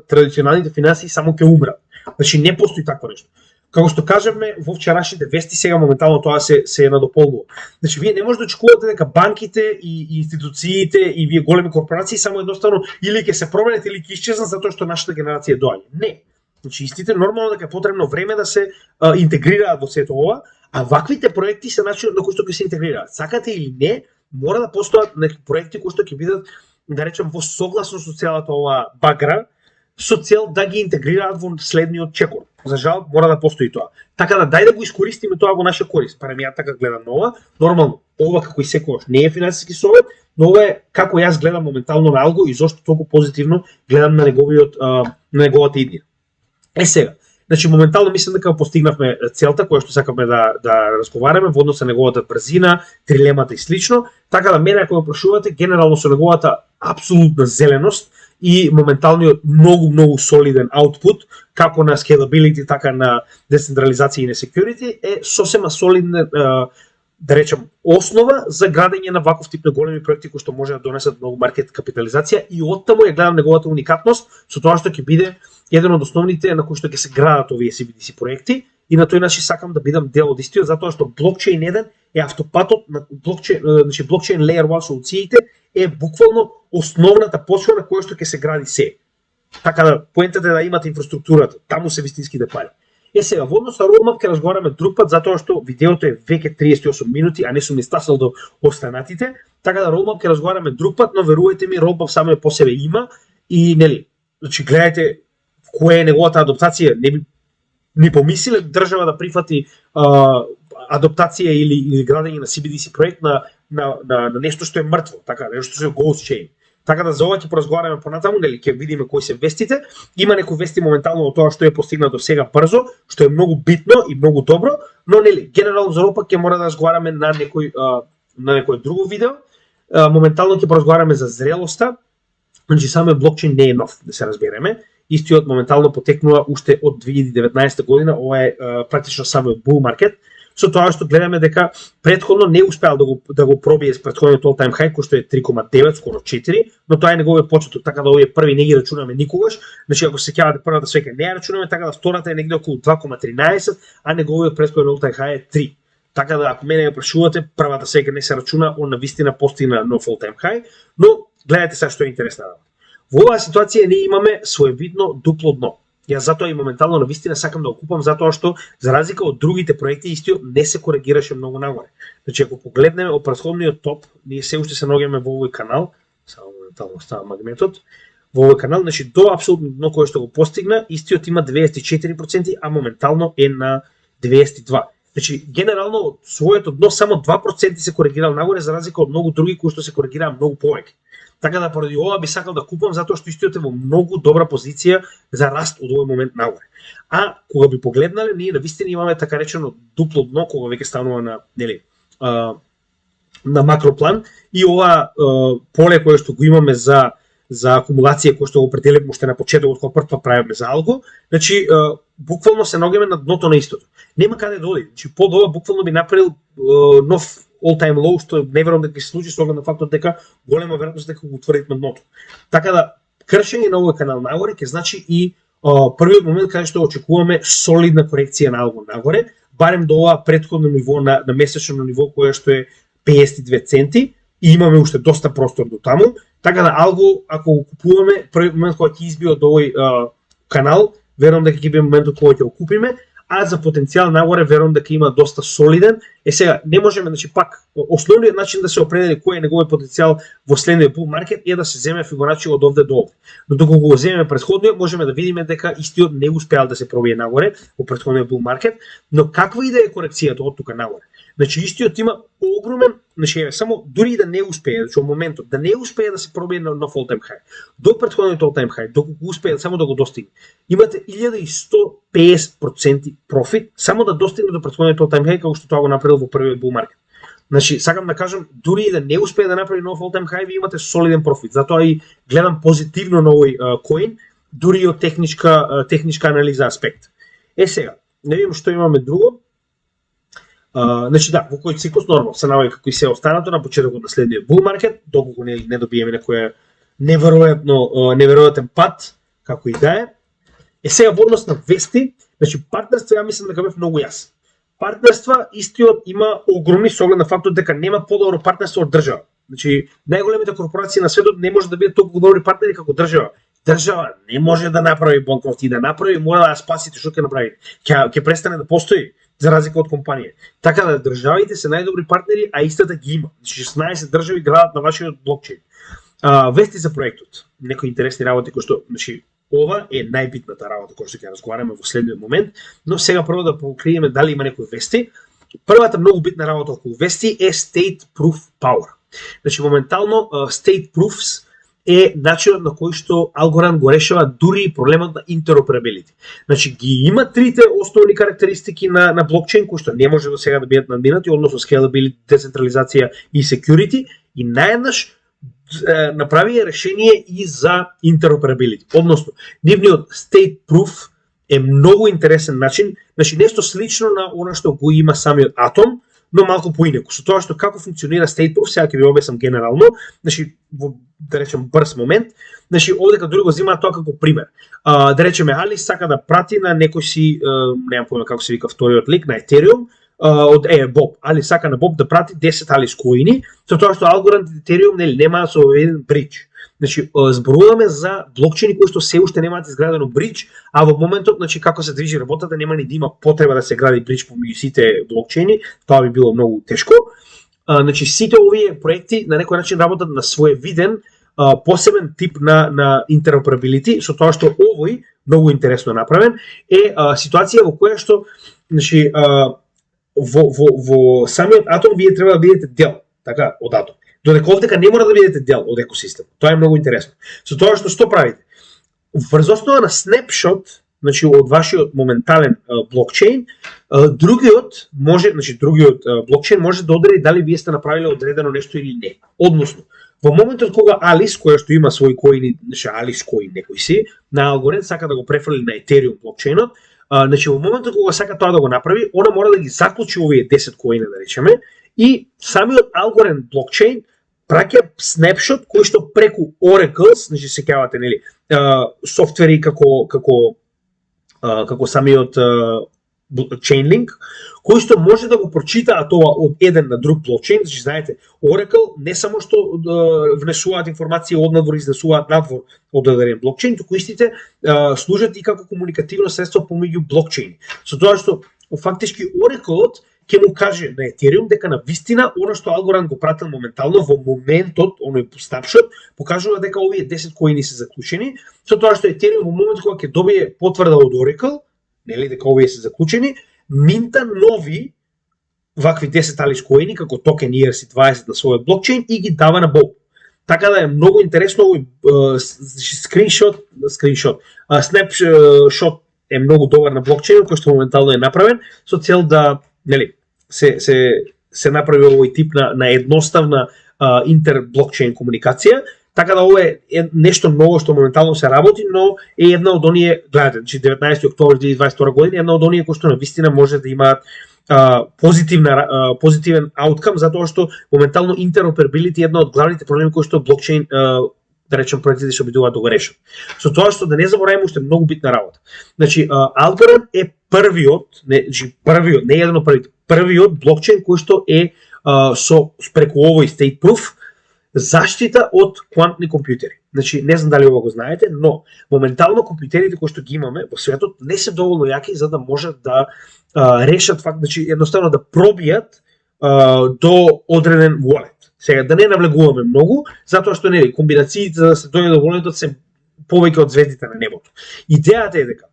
традиционалните финансии само ќе умрат. Значи не постои такво нешто. Како што кажавме во вчерашните вести, сега моментално тоа се надополнува. Значи вие не можете да очекувате дека банките и институциите и вие големи корпорации само едноставно или ќе се променат или ќе исчезнат затоа што нашата генерација доаѓа. Не. Значи истите нормално дека е потребно време да се интегрираат во сето ова, а ваквите проекти се начинот на кој што ќе се интегрираат. Сакате или не, мора да постојат некои проекти кои што ќе бидат, да речем, во согласно со целата оваа багра, со цел да ги интегрираат во следниот чекор. За жал, мора да постои тоа. Така да дај да го искористиме тоа во наша корист. Барем ја така гледам на ова. Нормално, ова како и секогаш не е финансиски совет, но ова е како јас гледам моментално на Algo и зошто толку позитивно гледам на неговата идеја. Сега, значи моментално мислам дека постигнавме целта која што сакаме да разговараме во однос на неговата брзина, трилемата и слично. Така да мене ако ме прашувате, генерално со неговата апсолутна зеленост и моменталниот многу солиден output, како на scalability, така на децентрализација и на security, е сосема солидна, да речем, основа за градење на ваков тип на големи проекти кои што може да донесат многу маркет капитализација и оттаму ја гледам неговата уникатност со тоа што ќе биде еден од основните на кои што ќе се градат овие CBDC проекти и на тој начин сакам да бидам дел од истиот, затоа што блокчейн 1 е автопатот на блокчейн, значи блокчейн layer 1 солуциите е буквално основната почва на која што ќе се гради се. Така да поентата е да имате инфраструктурата, таму се вистинските пари. Сега, во однос на roadmap ќе разговараме друг пат, затоа што видеото е веќе 38 минути, а не сум ни стасал до останатите, така да roadmap ќе разговараме друг пат, но верувајте ми, roadmap само по себе има и нели, значи гледајте која е неговата адаптација, не би ни помислиле држава да прифати адаптација или градење на CBDC проект на нешто што е мртво, така, нешто што е ghost chain. Така да за ова ќе поразговараме понатаму, нели ќе видиме кои се вестите. Има некои вести моментално од тоа што е постигнато сега брзо, што е многу битно и многу добро, но нели генерално за опак ќе мора да разговараме на некој друго видео. Моментално ќе поразговараме за зрелоста. Значи самиот блокчейн не е нов, да се разбереме. Истиот моментално потекнува уште од 2019 година, ова е практично самиот bull market. со тоа што гледаме дека претходно не успеал да го пробие с претходниот all-time high кој што е 3,9 скоро 4, но тоа е неговиот почеток, така да овие први не ги рачунаме никогаш. Значи ако се сеќавате првата свека не ја рачунаме, така да втората е негде околу 2,13, а неговиот претходен all-time high е 3. Така да ако мене ме прашувате, првата свека не се рачуна, он навистина постигна нов all-time high, но гледате сега што е интересна. Во оваа ситуација ние имаме своевидно дупло дно. Јас затоа и моментално навистина сакам да го купам, затоа што за разлика од другите проекти истиот не се коригираше многу нагоре. Значи ако погледнеме од претходниот топ, ние се уште се наоѓаме во овој канал, само моментално става магнетот. Во овој канал, значи до апсолутно дно кое што го постигна, истиот има 94%, а моментално е на 92%. Значи генерално од своето дно само 2% се коригирал нагоре за разлика од многу други кои што се коригираа многу повеќе. Така да поради ова би сакал да купам затоа што истиот е во многу добра позиција за раст од овој момент нагоре. А кога би погледнале, ние навистина имаме така речено дупло дно кога веќе станува на на макроплан и ова поле кое што го имаме за акумулација кој што го определивме уште на почетокот кога прв правиме за алго, значи буквално се наоѓаме на дното на истото. Нема каде да оди. Значи под ова буквално би направил нов all-time low, што не верувам дека ќе се случи со оглед на фактот дека голема веројатност дека го утврдиме дното. Така да кршење на овој канал нагоре ќе значи и првиот момент каде што очекуваме солидна корекција на алго нагоре, барем до ова претходно ниво на месечно ниво кое што е 52 центи и имаме уште доста простор до таму. Така да алго ако го купуваме првиот момент кога ќе избие од овој канал, верувам дека ќе биде моментот кога ќе го купиме. А за потенцијал нагоре верувам дека има доста солиден. Сега не можеме, значи пак основниот начин да се определи кој е неговиот потенцијал во следниот bull market е да се земе Фибоначи од овде до овде. Но доколку го земеме претходниот, можеме да видиме дека истиот не успеал да се пробие нагоре во претходниот bull market, но каква и да е корекцијата од тука нагоре. Значи истиот има огромен, значи само дури да не успее, значи во моментот да не успее да се пробие на нов all-time high. До претходниот all-time high, доколку успее само да го достигне, имате 1150% профит само да достигне до претходниот all-time high како што тоа го направил во првиот bull market. Значи сакам да кажам, дури и да не успее да направи нов all-time high, ви имате солиден профит. Затоа и гледам позитивно на овој коин, дури и од техничка анализа аспект. Сега, не видим што имаме друго. Значи да, во кој циклус нормално се наоѓа како и се останато на почетокот на следниот bull market, доколку не добиеме некоја неверојатен пат, како и да е. Сега во однос на вести, значи партнерство ја мислам дека бев многу јас. Партнерства истиот има огромни со оглед на фактот дека нема подобро партнерство од држава. Значи најголемите корпорации на светот не може да бидат толку добри партнери како држава. Држава не може да направи банкрот и да направи, мора да спасите што ќе направи. Ќе престане да постои за разлика од компанија. Така да државите се најдобри партнери, а истата ги има. Значи 16 држави градат на вашиот блокчейн. Вести за проектот. Некои интересни работи кои што, значи ова е најбитната работа која што ќе разговараме во следниот момент, но сега прво да покриеме дали има некои вести. Првата многу битна работа околу вести е State Proof Power. Значи моментално State Proofs е начинот на кој што Algorand го решава дури и проблемот на interoperability. Значи ги има трите основни карактеристики на блокчейн кои што не може до сега да бидат надминати, односно scalability, децентрализација и security, и наеднаш направи решение и за interoperability. Односно, нивниот State Proof е многу интересен начин, значи нешто слично на она што го има самиот Атом, но малку поинеко. Со тоа што како функционира State Proof, сега ќе ви објаснам генерално, значи во да речем брз момент, значи овдека дури го земаат тоа како пример. Да речеме Алис сака да прати на некој си, немам појма како се вика вториот лик, на Ethereum, од Боб. Алис сака на Боб да прати 10 Алис коини, со тоа што Algorand и Ethereum нема соведен бридж. Значи зборуваме за блокчейни кои што се уште немаат изградено бридж, а во моментот, значи како се движи работата, нема ни да има потреба да се гради бридж помеѓу сите блокчейни, тоа би било многу тешко. Значи сите овие проекти на некој начин работат на своевиден посебен тип на interoperability, со тоа што овој многу интересно направен е ситуација во која што, значи во самиот Атом вие треба да бидете дел, така, од Атом. Додека овдека не мора да бидете дел од екосистем. Тоа е многу интересно. Со тоа што правите? Врз основа на снапшот, значи од вашиот моментален блокчейн, другиот блокчейн може да одреди дали вие сте направиле одредено нешто или не. Односно, во моментот кога Алис, која што има своји коини, значи Алис коин некој си, на Algorand сака да го префрли на Ethereum блокчейнот, Значи, во моментот кога сака тоа да го направи, она мора да ги заклучи овие 10 коини, да речеме, и самиот Algorand блокчейн праќа снапшот кој што преку Oracle, значи сеќавате, нели, софтвери како самиот Chainlink, кој што може да го прочитаа тоа од еден на друг блокчейн. Значи, знаете, Oracle не само што внесуваат информации однадвор, изнесуваат надвор од одреден блокчейн, туку истите служат и како комуникативно средство помеѓу блокчейни. Со тоа што фактички Oracle ќе му каже на Ethereum дека на вистина она што Algorand го пратил моментално во моментот, оној снапшот, покажува дека овие 10 коини се заклучени, со тоа што Ethereum во моментот кога ќе добие потврда од Oracle, нели, дека овие се заклучени, минта нови вакви 10 Alice коини како токен ERC20 на својот блокчейн и ги дава на Bob. Така да е многу интересно овој снапшот е многу добар на блокчейнот кој што моментално е направен со цел да, нели, се направи овој тип на едноставна интерблокчейн комуникација. Така да ова е нешто ново што моментално се работи, но е една од оние, гледате, значи 19 октомври 2022 година, една од оние кои што на вистина може да имаат позитивен ауткам, затоа што моментално интероперабилити е една од главните проблеми кои што блокчейн, да речем, проектите се обидуваат да го решат. Со тоа што да не забораваме уште многу битна работа. Значи, Algorand е првиот, не еден од првиот блокчейн кој што е преку овој state proof заштита од квантни компјутери. Значи, не знам дали ова го знаете, но моментално компјутерите кои што ги имаме во светот не се доволно јаки за да можат да решат факт, значи едноставно да пробијат до одреден wallet. Сега да не навлегуваме многу, затоа што нели комбинациите за да се дојде до walletот се повеќе од звездите на небото. Идејата е дека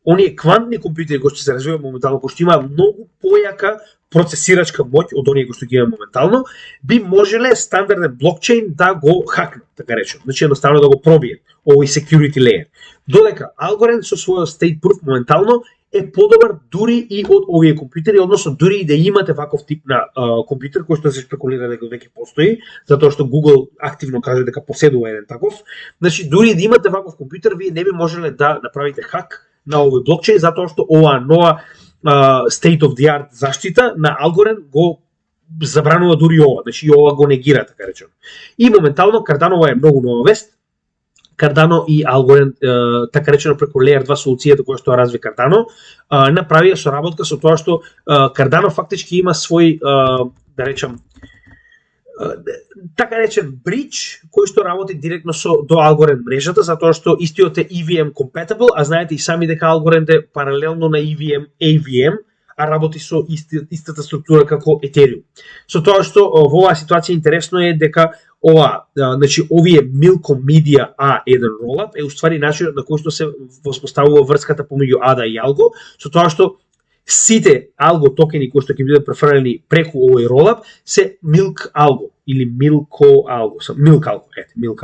оние квантни компјутери кои што се развиваат моментално, кои што имаат многу појака процесирачка моќ од оние кои што ги имаме моментално, би можеле стандарден блокчейн да го хакнат, така речем. Значи едноставно да го пробијат овој security layer. Додека Algorand со својот state proof моментално е подобар дури и од овие компјутери, односно дури и да имате ваков тип на компјутер кој што се спекулира дека веќе постои, затоа што Google активно каже дека поседува еден таков. Значи дури и да имате ваков компјутер, вие не би можеле да направите хак на овој блокчейн, затоа што оваа нова state of the art заштита на Algorand го забранува дури ова, значи и ова го негира, така речено. И моментално Cardano е многу нова вест. Cardano и Algorand, така речено преку Layer 2 солуцијата која што разви Cardano, направија соработка со тоа што Cardano фактички има свој, да речем, така речен бридж кој што работи директно до Algorand мрежата, затоа што истиот е EVM compatible, а знаете и сами дека Algorand е паралелно на EVM AVM, а работи со истата структура како Ethereum. Со тоа што во оваа ситуација интересно е дека значи овие Milkom Media A1 rollup е уствари начинот на кој што се воспоставува врската помеѓу ADA и Algo, со тоа што сите Algo токени кои што ќе бидат префрлени преку овој rollup се Milk Algo или Milk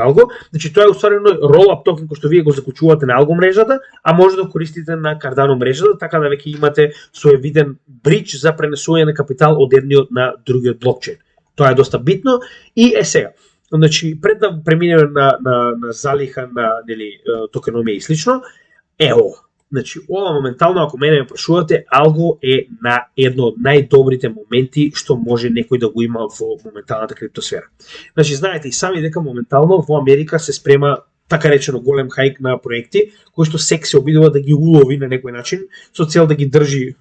Algo. Значи тоа е устварено rollup токен кој што вие го заклучувате на Algo мрежата, а може да користите на Cardano мрежата, така да веќе имате своевиден бридж за пренесување на капитал од едниот на другиот блокчейн. Тоа е доста битно и сега. Значи пред да преминеме на залиха на нели токеномија и слично, Значи, ова моментално, ако мене ме прашувате, Algo е на едно од најдобрите моменти што може некој да го има во моменталната криптосфера. Значи, знаете и сами дека моментално во Америка се спрема така речено голем хајк на проекти, кои што СЕК се обидува да ги улови на некој начин, со цел да ги држи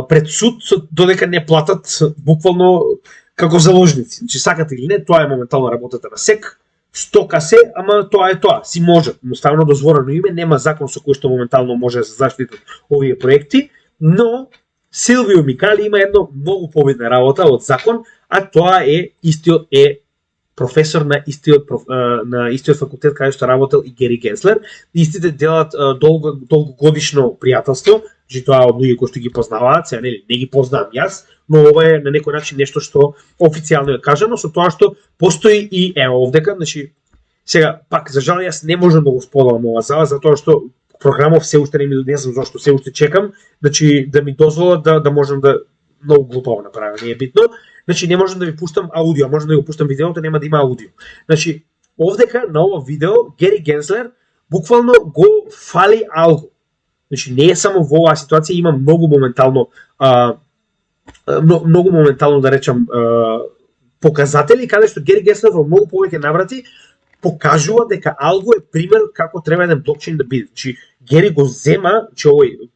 пред суд, додека не платат буквално како заложници. Значи, сакате или не, тоа е моментално работата на СЕК, стока се, ама тоа е тоа, си можат. Едноставно дозволено име, нема закон со кој што моментално може да се заштитат овие проекти, но Силвио Микали има едно многу побитна работа од закон, а тоа е истиот професор на истиот факултет каде што работел и Гери Генслер. Истите делат долгогодишно пријателство, значи тоа од луѓе кои што ги познаваат, сега не ги познавам јас, но ова е на некој начин нешто што официјално е кажано, со тоа што постои и овдека, значи сега пак за жал јас не можам да го споделам ова зала, затоа што програмов се уште не знам зашто се уште чекам, значи да ми дозволат да можам да многу глупаво направам, не е битно. Значи не можам да ви пуштам аудио, можам да го пуштам видеото, нема да има аудио. Значи овдека на ова видео Гери Генслер буквално го фали Algo. Значи не е само во оваа ситуација, има многу моментално да речам показатели каде што Гери Генслер во многу повеќе наврати покажува дека алго е пример како треба еден блокчейн да биде. Значи Гери го зема, че овој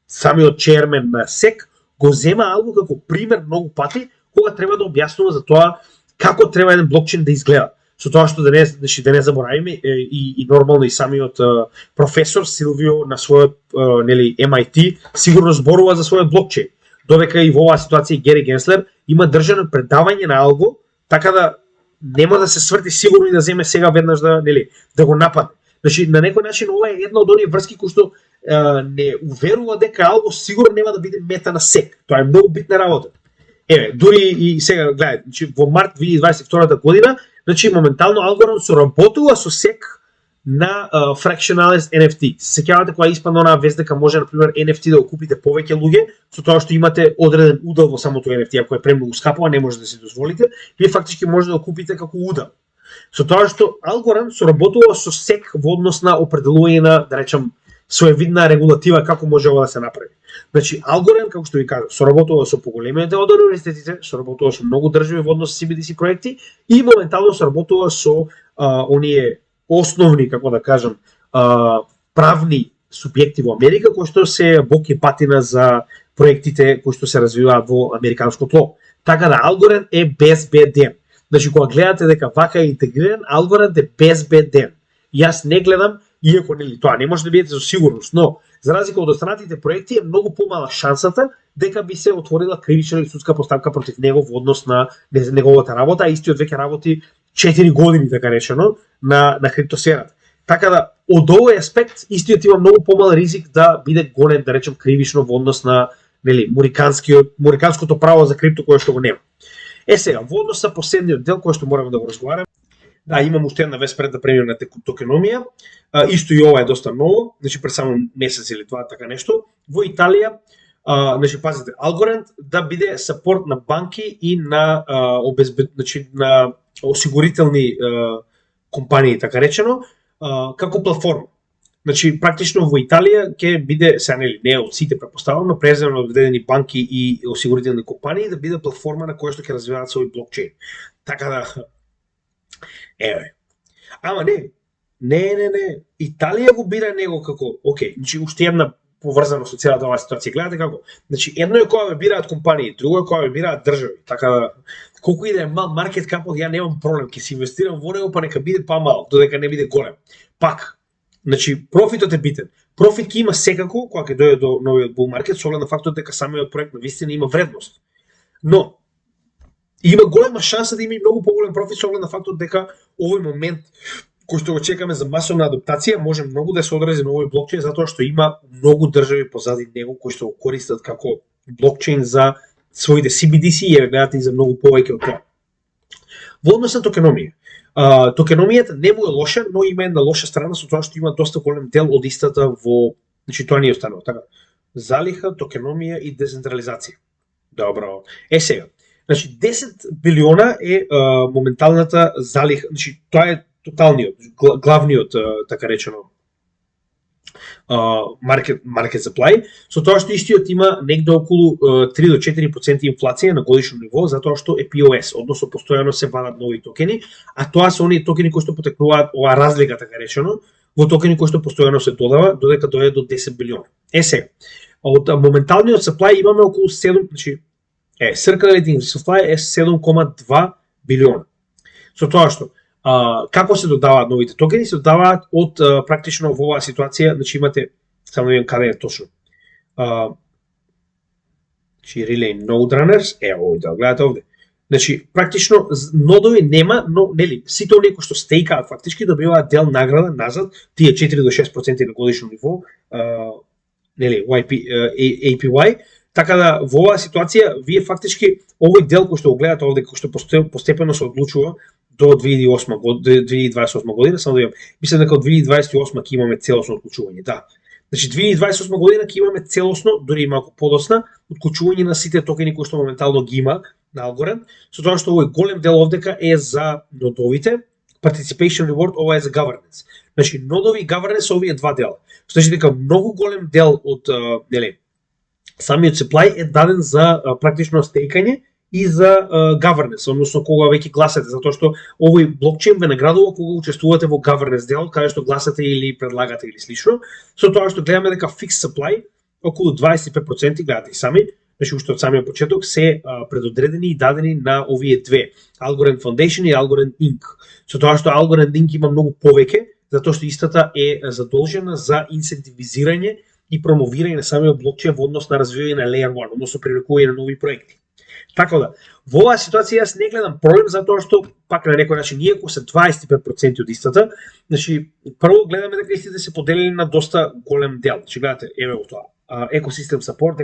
самиот чеермен на СЕК го зема алго како пример многу пати кога треба да објаснува за тоа како треба еден блокчейн да изгледа. Со тоа што да не заборавиме и нормално и самиот професор Силвио на својот MIT сигурно зборува за својот блокчейн. Додека и во оваа ситуација Гери Генслер има држано предавање на алго, така да нема да се сврти сигурно и да земе сега веднаш да го нападне. Значи на некој начин ова е една од оние врски кои што не уверува дека алго сигурно нема да биде мета на СЕК. Тоа е многу битна работа. Дури и сега гледајте, значи во март 2022 година, значи моментално Algorand соработува со СЕК на fractionalized NFT. Се сеќавате кога испадна онаа вест дека може на пример NFT да го купите повеќе луѓе, со тоа што имате одреден удел во самото NFT, ако е премногу скапо, не може да си дозволите, вие фактички може да го купите како удел. Со тоа што Algorand соработува со СЕК во однос на определување на, да речам, своевидна регулатива како може ова да се направи. Значи Algorand, како што ви кажав, соработува со поголемите од универзитетите, соработува со многу држави во однос со CBDC проекти и моментално соработува со оние основни, како да кажам, правни субјекти во Америка кои што се бок и патина за проектите кои што се развиваат во американското тло. Така да Algorand е безбеден. Значи кога гледате дека вака е интегриран, Algorand е безбеден. Јас не гледам, иако тоа не може да бидете со сигурност, но за разлика од останатите проекти е многу помала шансата дека би се отворила кривична или судска постапка против него во однос на неговата работа, а истиот веќе работи 4 години, така речено, на криптосферата. Така да, од овој аспект, истиот има многу помал ризик да биде гонен, да речем, кривично во однос на муриканското право за крипто кое што го нема. Сега, во однос на последниот дел кој што мораме да го разговараме, да, имам уште една вест пред да преминем на токеномија. Исто и ова е доста ново, значи пред само месец или два така нешто. Во Италија, значи пазите, Algorand да биде сапорт на банки и на на осигурителни компании, така речено, како платформа. Значи практично во Италија ќе биде, сега не од сите претпоставам, но преземно од одредени банки и осигурителни компании да биде платформа на која што ќе развиваат свој блокчейн. Така да ама не. Италија го бира него како, значи уште една поврзано со целата оваа ситуација. Гледате како, значи едно е кога ве бираат компании, друго е кога ве бираат држави. Така да колку и да е мал маркет капот, ја немам проблем, ќе се инвестирам во него, па нека биде помал, додека не биде голем. Пак, значи профитот е битен. Профит ќе има секако кога ќе дојде до новиот bull market, со оглед на фактот дека самиот проект навистина има вредност. Но има голема шанса да има и многу поголем профит со оглед на фактот дека овој момент кој што го чекаме за масовна адаптација може многу да се одрази на овој блокчейн затоа што има многу држави позади него кои што го користат како блокчейн за своите CBDC и гледате и за многу повеќе од тоа. Во однос на токеномија. Токеномијата не му е лоша, но има една лоша страна со тоа што има доста голем дел од истата во, значи тоа не е останало така. Залиха, токеномија и децентрализација. Добро. Сега. Значи 10 билиона е моменталната залиха, значи тоа е тоталниот, главниот, така речено, market supply, со тоа што истиот има негде околу 3 до 4% инфлација на годишно ниво, затоа што е POS, односно постојано се вадат нови токени, а тоа се оние токени кои што потекнуваат, оваа разлика, така речено, во токени кои што постојано се додава, додека дојде до 10 билиона. Сега, од моменталниот supply имаме околу 7, значи, circulating supply е 7,2 билиона. Со тоа што како се додаваат новите токени? Се додаваат од практично во оваа ситуација, значи имате, само да видам каде е точно. Значи Relay Node Runners, овој да гледате овде. Значи практично нодови нема, но нели сите оние кои што стейкаат фактички добиваат дел награда назад, тие 4 до 6% на годишно ниво, нели APY. Така да во оваа ситуација вие фактички овој дел кој што го гледате овде кој што постепено се одлучува до 2028 година, само да видам. Мислам дека од 2028 ќе имаме целосно отклучување, да. Значи 2028 година ќе имаме целосно, дури и малку подосна, отклучување на сите токени кои што моментално ги има на Algorand, со тоа што овој голем дел овдека е за нодовите, participation reward, ова е за governance. Значи, нодови и governance се овие два дела. Значи дека многу голем дел од самиот supply е даден за практично стейкање и за governance, односно кога веќе гласате, затоа што овој блокчейн ве наградува кога учествувате во governance делот, каде што гласате или предлагате или слично. Со тоа што гледаме дека fixed supply околу 25%, гледате и сами, значи уште од самиот почеток се предодредени и дадени на овие две, Algorand Foundation и Algorand Inc. Со тоа што Algorand Inc има многу повеќе, затоа што истата е задолжена за инсентивизирање и промовирање на самиот блокчейн во однос на развивање на Layer 1, односно привлекување на нови проекти. Така да, во оваа ситуација јас не гледам проблем затоа што пак на некој начин иако се 25% од истата, значи прво гледаме дека истите се поделени на доста голем дел. Значи гледате, еве го тоа. Екосистем сапорт,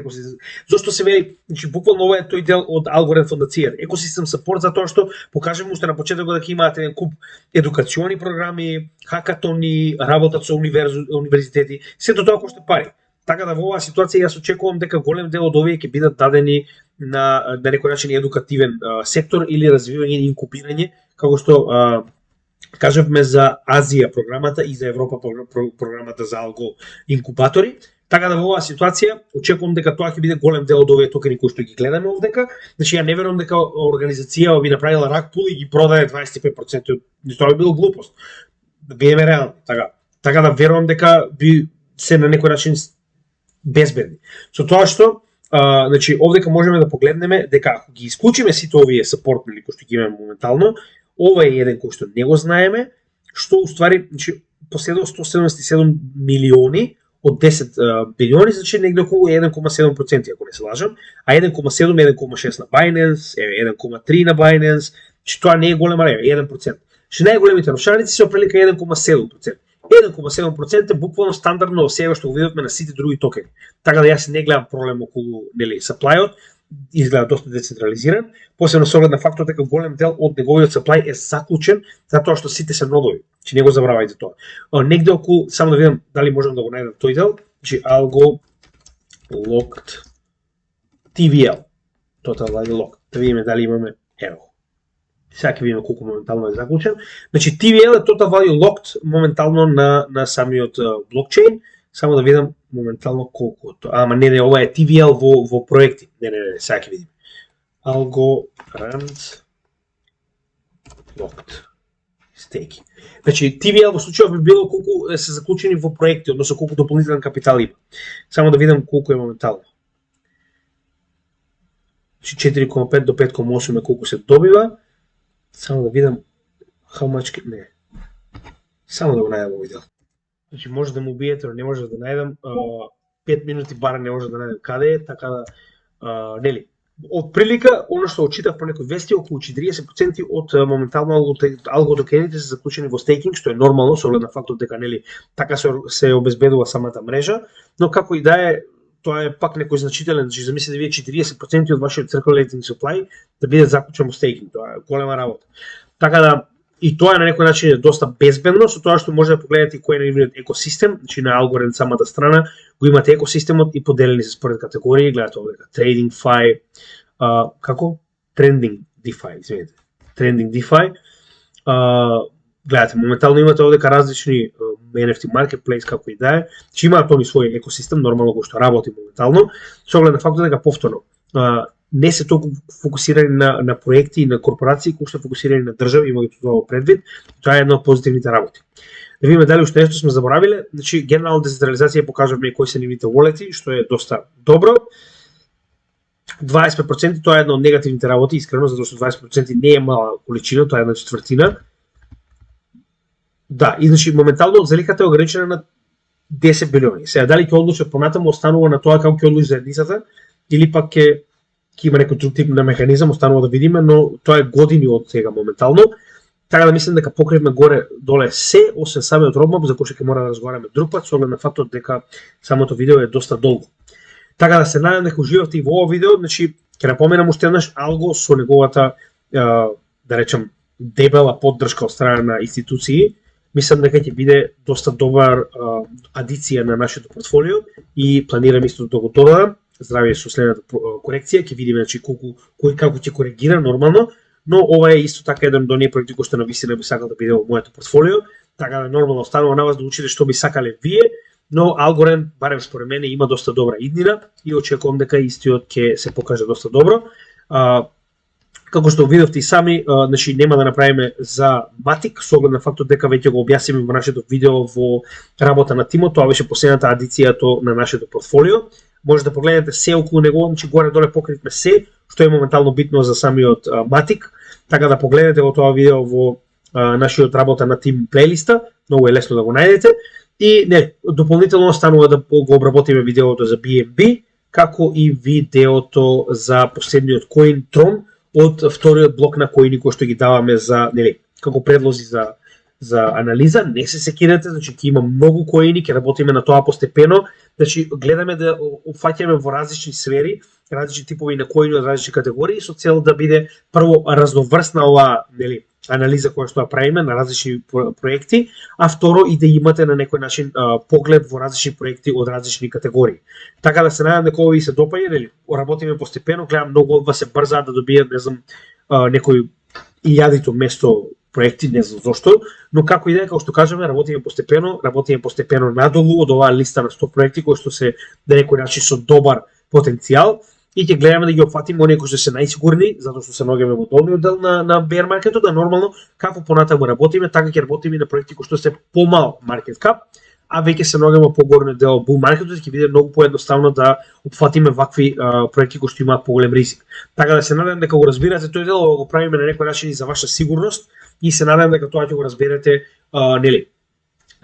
зошто се вели, значи буквално ова е тој дел од Algorand фондацијата. Екосистем сапорт затоа што покажеме уште на почетокот дека имаат еден куп едукациони програми, хакатони, работат со универзитети, сето тоа кошта пари. Така да во оваа ситуација јас очекувам дека голем дел од овие ќе бидат дадени на некој начин едукативен сектор или развивање и инкубирање, како што кажавме за Азија програмата и за Европа програмата за алго инкубатори. Така да во оваа ситуација очекувам дека тоа ќе биде голем дел од овие токени кои што ги гледаме овдека. Значи ја не верувам дека организација би направила рак пул и ги продаде 25%. Тоа би било глупост. Да бидеме реални, така. Така да верувам дека би се на некој начин безбедни. Со тоа што значи овдека можеме да погледнеме дека ако ги исклучиме сите овие сапортни кои што ги имаме моментално, ова е еден кој што не го знаеме, што уствари значи последува 177 милиони од 10 билиони, значи негде околу 1,7%, ако не се лажам, а 1,7 1,6 на Binance, 1,3 на Binance, че тоа не е голема рева, 1%. Че најголемите рошаници се оприлика 1,7%. 1,7% е буквално стандардно од сега што го видовме на сите други токени. Така да јас не гледам проблем околу supply-от, изгледа доста децентрализиран, посебно со оглед на фактот дека голем дел од неговиот supply е заклучен затоа што сите се нодови. Че не го забравајте тоа. Негде околу, само да видам дали можам да го најдам тој дел, че Algo Locked TVL, Total Value Locked, да видиме дали имаме ево. Сега ќе видиме колку моментално е заклучен. Значи TVL е Total Value Locked моментално на самиот блокчейн. Само да видам моментално колку тоа. Ама не, ова е TVL во проекти. Не, сега ќе видиме. Algorand Locked Stake. Значи TVL во случајов би било колку се заклучени во проекти, односно колку дополнителен капитал има. Само да видам колку е моментално. Значи 4,5 до 5,8 е колку се добива. Само да видам how much не. Само да го најдам овој дел. Значи може да му убиете, но не може да најдам 5 минути бара не може да најдам каде е, така да нели. Од прилика, она што очитав по некои вести, околу 40% од моментално алго токените се заклучени во стейкинг, што е нормално со оглед на фактот дека нели така се обезбедува самата мрежа, но како и да е, тоа е пак некој значителен, значи замислете вие 40% од вашиот circulating supply да биде заклучен во стейкинг, тоа е голема работа. Така да и тоа е на некој начин доста безбедно, со тоа што може да погледнете кој е нивниот екосистем, значи на Algorand самата страна го имате екосистемот и поделени се според категории, гледате овде Trading DeFi, како? Trending DeFi, извинете. Trending DeFi. Гледате, моментално имате овдека различни NFT marketplace како и да е, че имаат они свој екосистем, нормално го што работи моментално, со оглед на фактот дека повторно не се толку фокусирани на проекти и на корпорации, колку се фокусирани на држави, имајќи тоа предвид, тоа е една од позитивните работи. Да видиме дали уште нешто сме заборавиле, значи генерална децентрализација покажавме кои се нивните wallet-и, што е доста добро. 25% тоа е една од негативните работи, искрено, затоа што 20% не е мала количина, тоа е една четвртина. Да, и значи моментално заликата е ограничена на 10 билиони. Сега дали ќе одлучат понатаму останува на тоа како ќе одлучи заедницата или пак ќе има некој друг тип на механизам, останува да видиме, но тоа е години од сега моментално. Така да мислам дека покривме горе доле се, освен самиот родмап за кој ќе мора да разговараме друг пат, со оглед на фактот дека самото видео е доста долго. Така да се надевам дека уживавте и во ова видео, значи ќе напоменам уште еднаш Algo со неговата да речем дебела поддршка од страна на институции. Мислам дека ќе биде доста добар адиција на нашето портфолио и планирам исто да го додадам. Здравје со следната корекција, ќе видиме значи како ќе коригира нормално, но ова е исто така еден од оние проекти кои што навистина би сакал да биде во моето портфолио, така да нормално останува на вас да учите што би сакале вие, но Algorand, барем според мене, има доста добра иднина и очекувам дека истиот ќе се покаже доста добро. Како што видовте и сами, значи нема да направиме за Matic, со оглед на фактот дека веќе го објасниме во нашето видео во работа на тимот, тоа беше последната адицијата на нашето портфолио. Може да погледнете се околу него, значи горе-доле покритме се, што е моментално битно за самиот Matic, така да погледнете во тоа видео во нашиот работа на тим плейлиста, многу е лесно да го најдете. И не, дополнително останува да го обработиме видеото за BNB, како и видеото за последниот коин Tron од вториот блок на коини кои што ги даваме за, нели, како предлози за анализа. Не се секирате, значи ќе има многу коини, ќе работиме на тоа постепено, значи гледаме да опфаќаме во различни сфери, различни типови на коини од различни категории со цел да биде прво разноврсна оваа, нели, анализа која што ја правиме на различни проекти, а второ и да имате на некој начин поглед во различни проекти од различни категории. Така да се надевам дека ова ви се допаѓа, нели, работиме постепено, гледам многу од вас се брзаат да добијат, не знам, некој илјадито место проекти, не знам зошто, но како и да е, како што кажеме, работиме постепено надолу од оваа листа на 100 проекти кои што се на некој начин со добар потенцијал и ќе гледаме да ги опфатиме оние кои што се најсигурни, затоа што се наоѓаме во долниот дел на bear маркетот, да нормално како понатаму работиме, така ќе работиме и на проекти кои што се помал маркет кап, а веќе се наоѓаме по горниот дел bull маркетот, ќе биде многу поедноставно да опфатиме вакви проекти кои што имаат поголем ризик. Така да се надевам дека го разбирате тој дел, го правиме на некој начин и за ваша сигурност и се надевам дека тоа ќе го разберете, нели,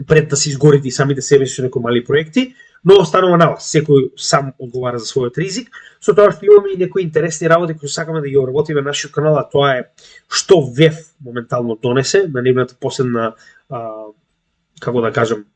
пред да се изгорите и самите себе со некои мали проекти, но останува на вас, секој сам одговара за својот ризик. Со тоа што имаме и некои интересни работи кои сакаме да ги обработиме на нашиот канал, а тоа е што ВЕФ моментално донесе на нивната последна, како да кажам,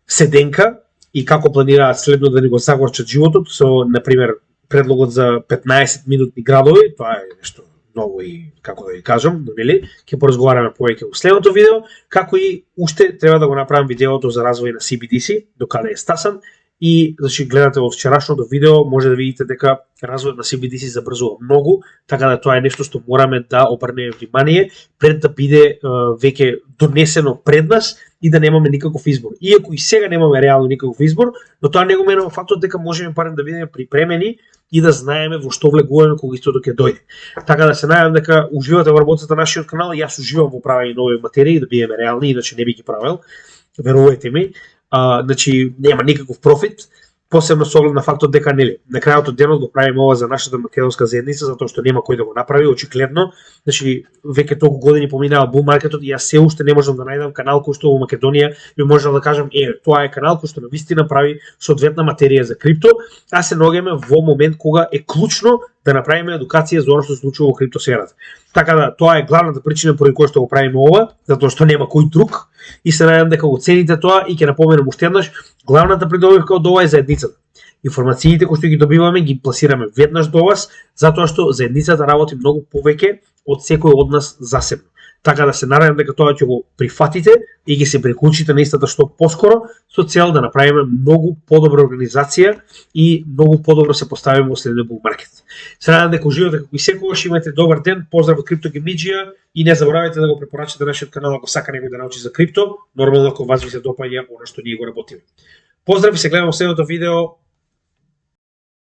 седенка и како планираат следно да ни го загорчат животот со, например, предлогот за 15 минутни градови, тоа е нешто ново и како да ви кажам, нели, ќе поразговараме повеќе во следното видео, како и уште треба да го направам видеото за развој на CBDC, до каде е стасан, и значи гледате во вчерашното видео, може да видите дека развојот на CBDC забрзува многу, така да тоа е нешто што мораме да обрнеме внимание пред да биде веќе донесено пред нас и да немаме никаков избор. Иако и сега немаме реално никаков избор, но тоа не го менува фактот дека можеме барем да бидеме припремени и да знаеме во што влегуваме кога истото ќе дојде. Така да се надевам дека уживате во работата на нашиот канал, и јас уживам во правење нови материи, да бидеме реални, иначе не би ги правел. Верувајте ми. Значи нема никаков профит, посебно со оглед на фактот дека, нели, на крајот од денот го правиме ова за нашата македонска заедница, затоа што нема кој да го направи, очигледно. Значи веќе толку години поминава бул маркетот и јас се уште не можам да најдам канал кој што во Македонија би можел да кажам, тоа е канал кој што навистина прави соодветна материја за крипто, а се наоѓаме во момент кога е клучно да направиме едукација за она што се случува во криптосферата. Така да, тоа е главната причина поради која што го правиме ова, затоа што нема кој друг, и се надевам дека го цените тоа и ќе напоменам уште еднаш, главната придобивка од ова е заедницата. Информациите кои што ги добиваме ги пласираме веднаш до вас, затоа што заедницата работи многу повеќе од секој од нас засебно. Така да се надевам дека тоа ќе го прифатите и ќе се приклучите на истата што поскоро, со цел да направиме многу подобра организација и многу подобро се поставиме во следниот бул маркет. Се надевам дека уживате како и секогаш, имате добар ден, поздрав од Криптогемиџија и не заборавајте да го препорачате нашиот канал ако сака некој да научи за крипто, нормално ако вас ви се допаѓа она што ние го работиме. Поздрав и се гледаме во следното видео.